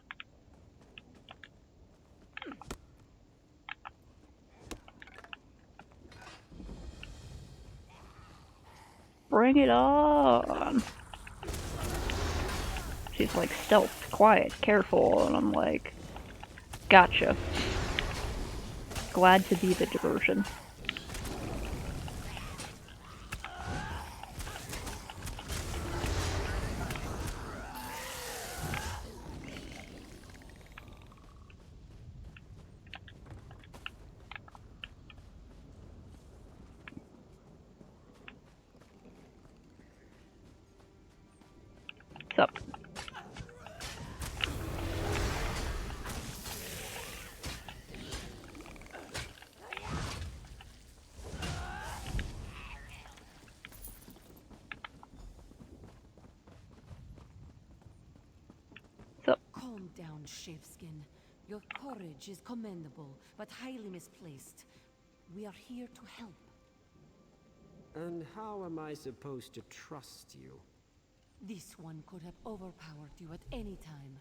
Bring it on! She's like stealth, quiet, careful, and I'm like, gotcha. Glad to be the diversion. What's up? Calm down, Shaveskin. Your courage is commendable, but highly misplaced. We are here to help. And how am I supposed to trust you? This one could have overpowered you at any time.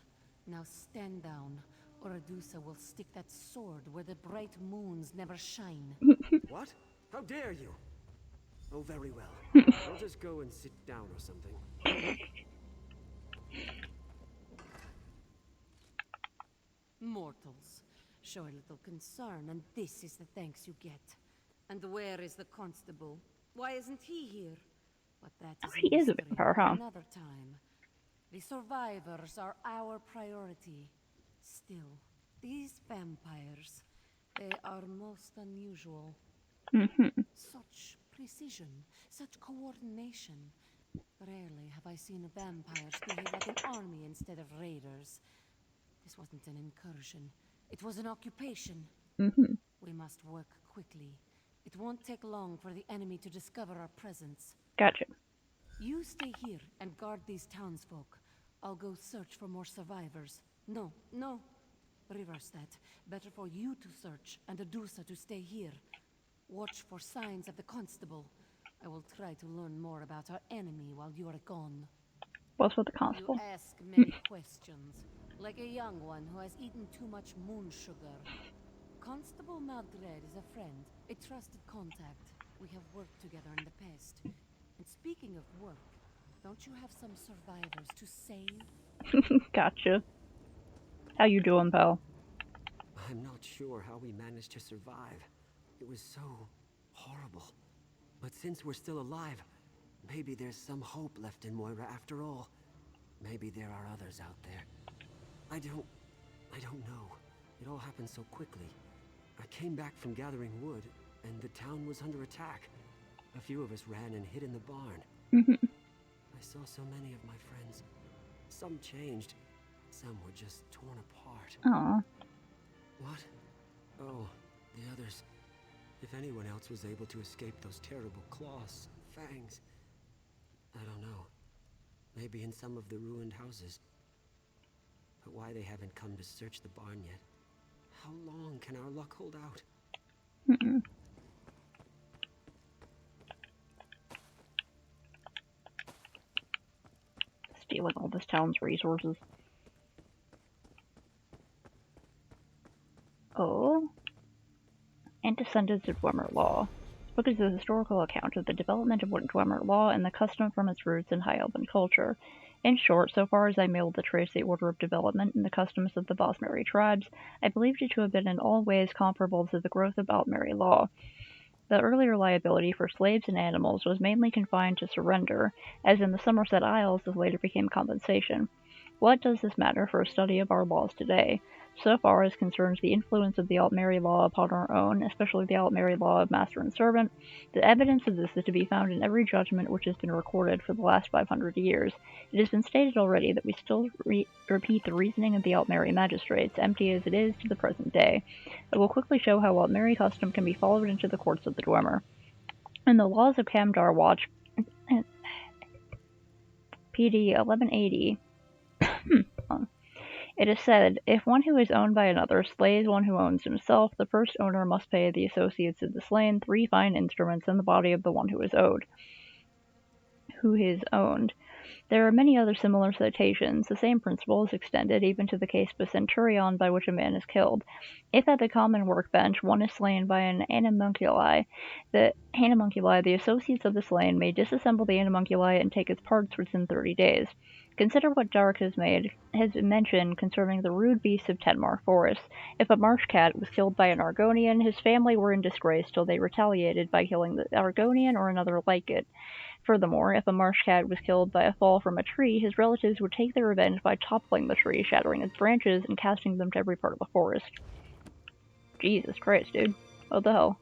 Now stand down, or Adusa will stick that sword where the bright moons never shine. What? How dare you? Oh, very well. I'll just go and sit down or something. Mortals, show a little concern, and this is the thanks you get. And where is the constable? Why isn't he here? But that is he is a vampire, huh? Another time. The survivors are our priority. Still, these vampires, they are most unusual. Such precision, such coordination. Rarely have I seen vampires behave like an army instead of raiders. This wasn't an incursion. It was an occupation. We must work quickly. It won't take long for the enemy to discover our presence. Gotcha. You stay here and guard these townsfolk. I'll go search for more survivors. No. Reverse that. Better for you to search and Adusa to stay here. Watch for signs of the constable. I will try to learn more about our enemy while you are gone. What's with the constable? You ask many questions, like a young one who has eaten too much moon sugar. Constable Maldred is a friend, a trusted contact. We have worked together in the past. And speaking of work, don't you have some survivors to save? Gotcha. How you doing, pal? I'm not sure how we managed to survive. It was so horrible. But since we're still alive, maybe there's some hope left in Moira after all. Maybe there are others out there. I don't know. It all happened so quickly. I came back from gathering wood, and the town was under attack. A few of us ran and hid in the barn. I saw so many of my friends. Some changed. Some were just torn apart. Aww. What? Oh, the others. If anyone else was able to escape those terrible claws, fangs. I don't know. Maybe in some of the ruined houses. But why they haven't come to search the barn yet? How long can our luck hold out? Stealing all this town's resources. Oh. And Descendants of Dwemer Law. This book is a historical account of the development of Dwemer Law and the custom from its roots in High Elven culture. In short, so far as I'm able to trace the order of development and the customs of the Bosmeri tribes, I believed it to have been in all ways comparable to the growth of Altmeri law. The earlier liability for slaves and animals was mainly confined to surrender, as in the Somerset Isles this later became compensation. What does this matter for a study of our laws today? So far as concerns the influence of the Altmeri law upon our own, especially the Altmeri law of master and servant, the evidence of this is to be found in every judgment which has been recorded for the last 500 years. It has been stated already that we still repeat the reasoning of the Altmeri magistrates, empty as it is to the present day. I will quickly show how Altmeri custom can be followed into the courts of the Dwemer. In the laws of Camdar Watch, PD 1180, it is said, if one who is owned by another slays one who owns himself, the first owner must pay the associates of the slain 3 fine instruments in the body of the one who is owned. There are many other similar citations. The same principle is extended even to the case of a centurion by which a man is killed. If at the common workbench one is slain by an animunculi, the associates of the slain may disassemble the animunculi and take its parts within 30 days. Consider what Dark has mentioned concerning the rude beasts of Tenmar Forest. If a marsh cat was killed by an Argonian, his family were in disgrace till they retaliated by killing the Argonian or another like it. Furthermore, if a marsh cat was killed by a fall from a tree, his relatives would take their revenge by toppling the tree, shattering its branches, and casting them to every part of the forest. Jesus Christ, dude. What the hell?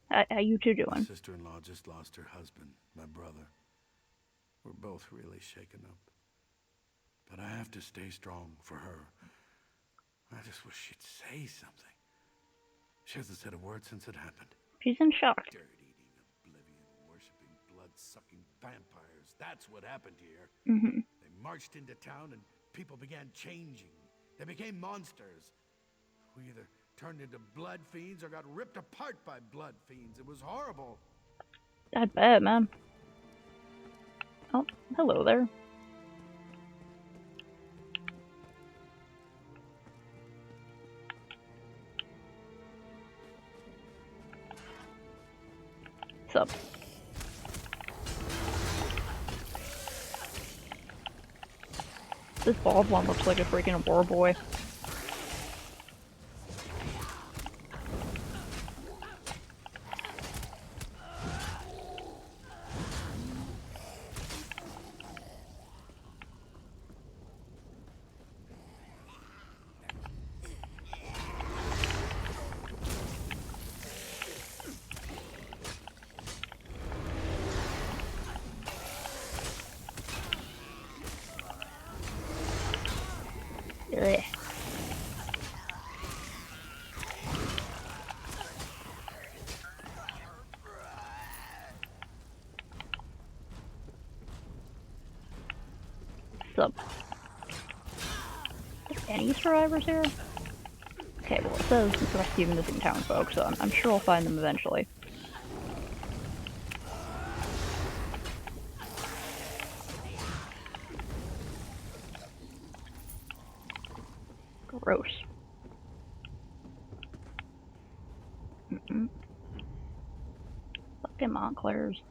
How you two doing? My sister-in-law just lost her husband, my brother. We're both really shaken up. But I have to stay strong for her. I just wish she'd say something. She hasn't said a word since it happened. She's in shock. Dirt-eating oblivion. blood-sucking vampires. That's what happened here. Mm-hmm. They marched into town and people began changing. They became monsters. We either turned into blood fiends or got ripped apart by blood fiends. It was horrible. I bet, man. Oh, hello there. What's up? This bald one looks like a freaking war boy. Ugh. What's up? Are there any survivors here? Okay, well it says rescue missing townfolk, so I'm sure I'll find them eventually. Gross. Fucking Montclairs.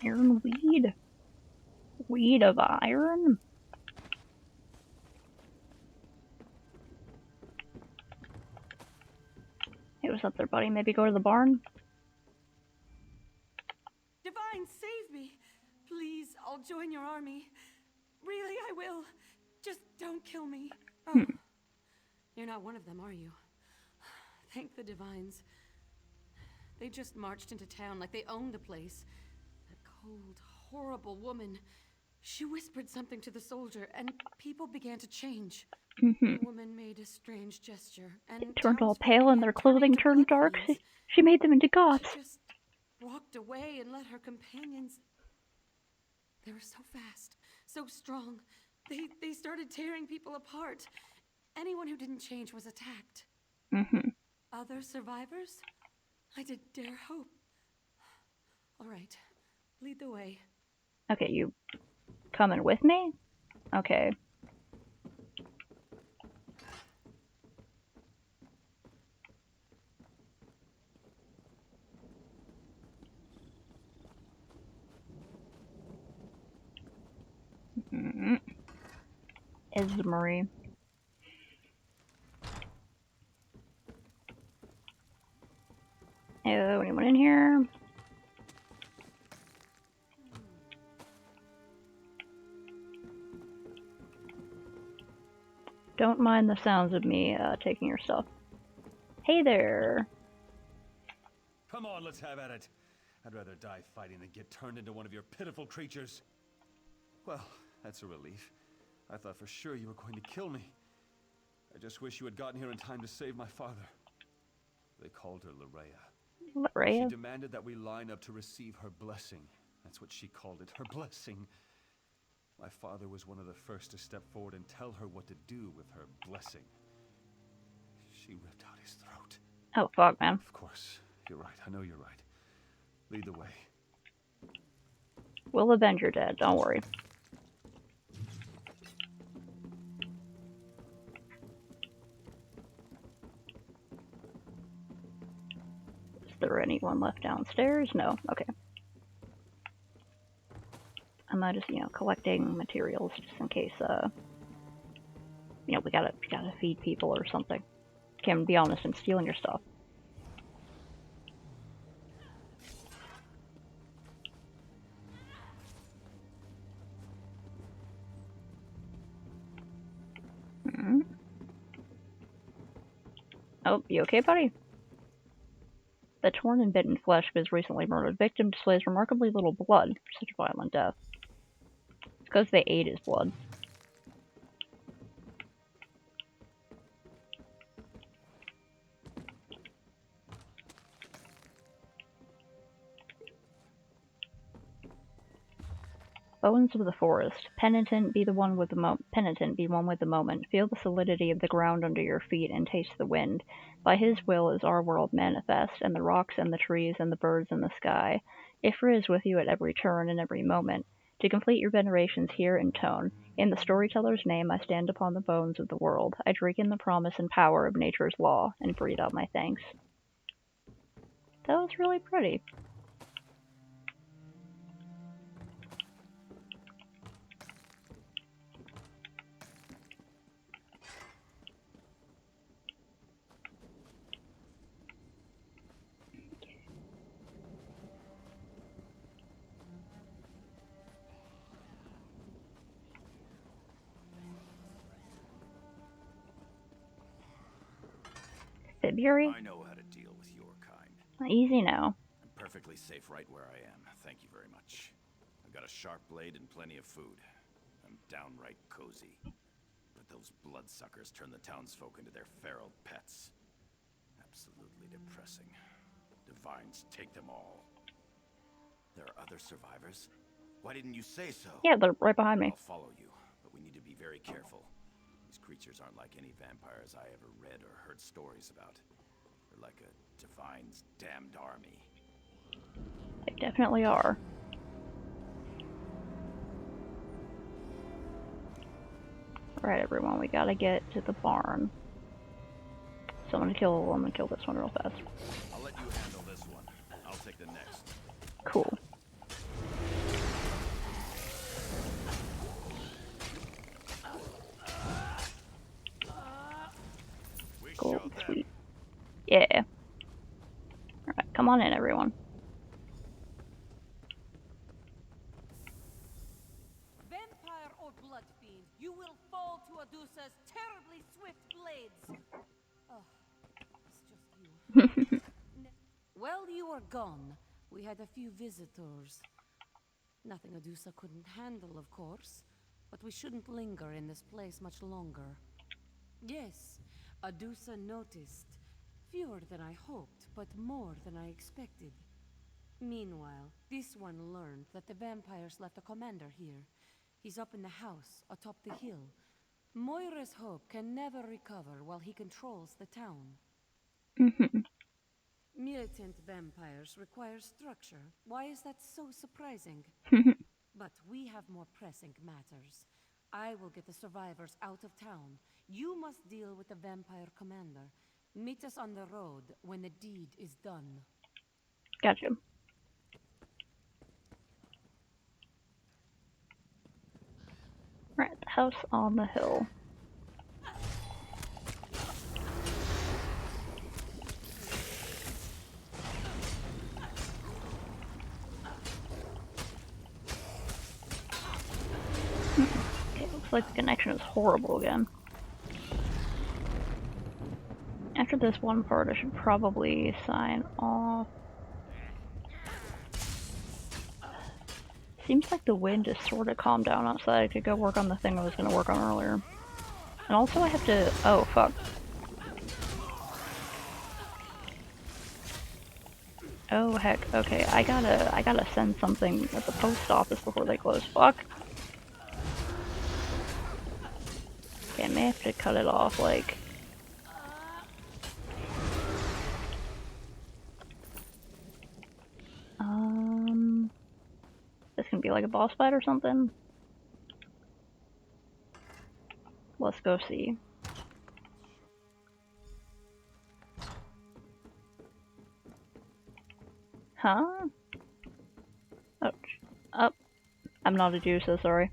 Iron weed? Weed of iron? Hey, what's up there, buddy? Maybe go to the barn? Divine, save me! Please, I'll join your army. Really, I will. Just don't kill me. Oh. You're not one of them, are you? Thank the Divines. They just marched into town like they owned the place. That cold, horrible woman. She whispered something to the soldier, and people began to change. The woman made a strange gesture, and they turned all pale and their clothing turned dark. She made them into goths. She just walked away and let her companions... They were so fast, so strong. They started tearing people apart. Anyone who didn't change was attacked. Other survivors? I did dare hope. All right, lead the way. Okay, you coming with me? Okay. Esmery. Oh, anyone in here? Don't mind the sounds of me taking your stuff. Hey there! Come on, let's have at it. I'd rather die fighting than get turned into one of your pitiful creatures. Well, that's a relief. I thought for sure you were going to kill me. I just wish you had gotten here in time to save my father. They called her Loraya. Loraya? She demanded that we line up to receive her blessing. That's what she called it, her blessing. My father was one of the first to step forward and tell her what to do with her blessing. She ripped out his throat. Oh, fuck, man. Of course. You're right. I know you're right. Lead the way. We'll avenge your dad. Don't worry. Is there anyone left downstairs? No. Okay. I'm just, collecting materials just in case, we gotta feed people or something. Can't be honest, I'm stealing your stuff. Oh, you okay, buddy? The torn and bitten flesh of his recently murdered victim displays remarkably little blood for such a violent death. It's because they ate his blood. Bones of the forest. Penitent, be one with the moment. Feel the solidity of the ground under your feet and taste the wind. By his will is our world manifest, and the rocks and the trees and the birds in the sky. Ifra is with you at every turn and every moment. To complete your venerations, hear and tone. In the storyteller's name, I stand upon the bones of the world. I drink in the promise and power of nature's law, and breathe out my thanks. That was really pretty. February? I know how to deal with your kind. Easy now. I'm perfectly safe right where I am. Thank you very much. I've got a sharp blade and plenty of food. I'm downright cozy. But those bloodsuckers turn the townsfolk into their feral pets. Absolutely depressing. Divines take them all. There are other survivors? Why didn't you say so? Yeah, they're right behind me. I'll follow you, but we need to be very careful. These creatures aren't like any vampires I ever read or heard stories about. They're like a Divine's damned army. They definitely are. Alright, everyone, we gotta get to the barn. So I'm gonna kill this one real fast. I'll let you handle this one. I'll take the next. Cool. Cool, sweet. Yeah. Alright, come on in, everyone. Vampire or blood fiend, you will fall to Adusa's terribly swift blades. Oh, it's just you. Well, you are gone. We had a few visitors. Nothing Adusa couldn't handle, of course. But we shouldn't linger in this place much longer. Yes, Adusa noticed. Fewer than I hoped, but more than I expected. Meanwhile, this one learned that the vampires left a commander here. He's up in the house, atop the hill. Moira's Hope can never recover while he controls the town. Militant vampires require structure. Why is that so surprising? But we have more pressing matters. I will get the survivors out of town. You must deal with the vampire commander. Meet us on the road when the deed is done. Gotcha. Right, the house on the hill. Okay, looks like the connection is horrible again. After this one part, I should probably sign off. Seems like the wind is sort of calmed down outside. I could go work on the thing I was going to work on earlier. And also I have to... Oh, fuck. Oh, heck. Okay, I gotta send something at the post office before they close. Fuck. Okay, I may have to cut it off, like... This can be like a boss fight or something. Let's go see. Huh? Oh, I'm not a Jew, so sorry.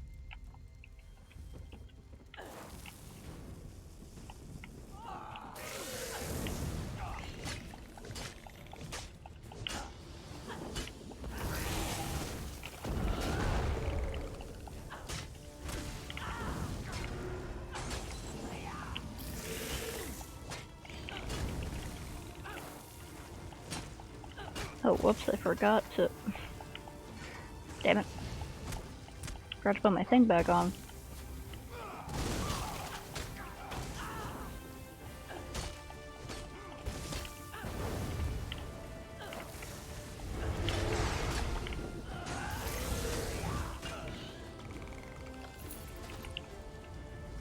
Oh, whoops, I forgot to... Damn it. Forgot to put my thing back on.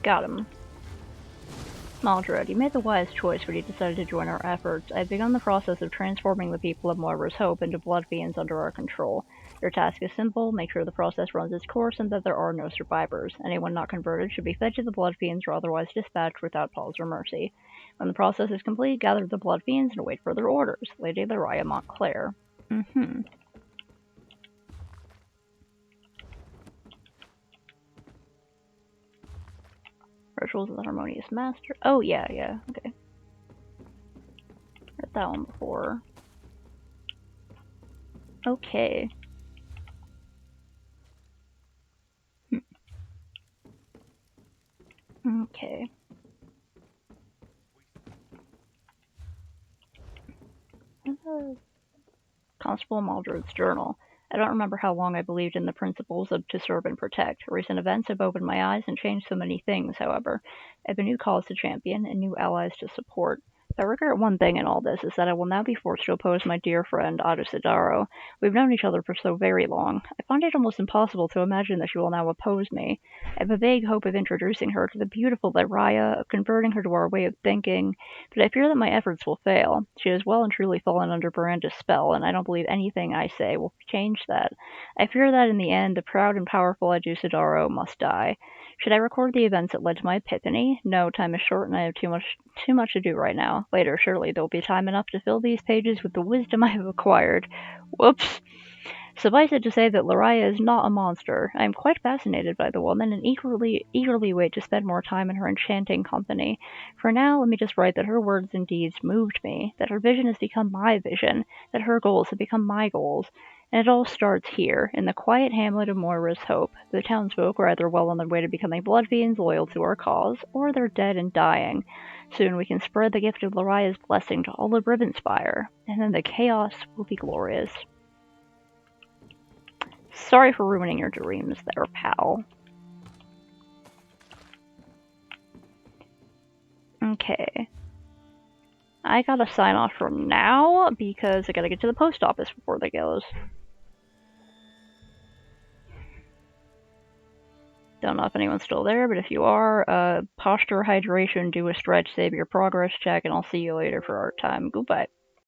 Got him. Maldred, you made the wise choice when you decided to join our efforts. I've begun the process of transforming the people of Moira's Hope into blood fiends under our control. Your task is simple: make sure the process runs its course and that there are no survivors. Anyone not converted should be fed to the blood fiends or otherwise dispatched without pause or mercy. When the process is complete, gather the blood fiends and await further orders. Lady Lyria Montclair. Rituals of the Harmonious Master. Oh, yeah, okay. Read that one before. Okay. Okay. Constable Maldred's journal. I don't remember how long I believed in the principles of to serve and protect. Recent events have opened my eyes and changed so many things, however. I have a new cause to champion and new allies to support. I regret one thing in all this is that I will now be forced to oppose my dear friend Adusidaro. We've known each other for so very long. I find it almost impossible to imagine that she will now oppose me. I have a vague hope of introducing her to the beautiful Lyria, of converting her to our way of thinking, but I fear that my efforts will fail. She has well and truly fallen under Miranda's spell, and I don't believe anything I say will change that. I fear that in the end, the proud and powerful Adusidaro must die. Should I record the events that led to my epiphany? No, time is short and I have too much to do right now. Later, surely, there will be time enough to fill these pages with the wisdom I have acquired. Whoops. Suffice it to say that Lyria is not a monster. I am quite fascinated by the woman and eagerly wait to spend more time in her enchanting company. For now, let me just write that her words and deeds moved me, that her vision has become my vision, that her goals have become my goals. And it all starts here, in the quiet hamlet of Moira's Hope. The townsfolk are either well on their way to becoming blood fiends loyal to our cause, or they're dead and dying. Soon we can spread the gift of Lyria's blessing to all of Rivenspire, and then the chaos will be glorious. Sorry for ruining your dreams there, pal. Okay. I gotta sign off for now, because I gotta get to the post office before they goes. Don't know if anyone's still there, but if you are, posture, hydration, do a stretch, save your progress check, and I'll see you later for our time. Goodbye.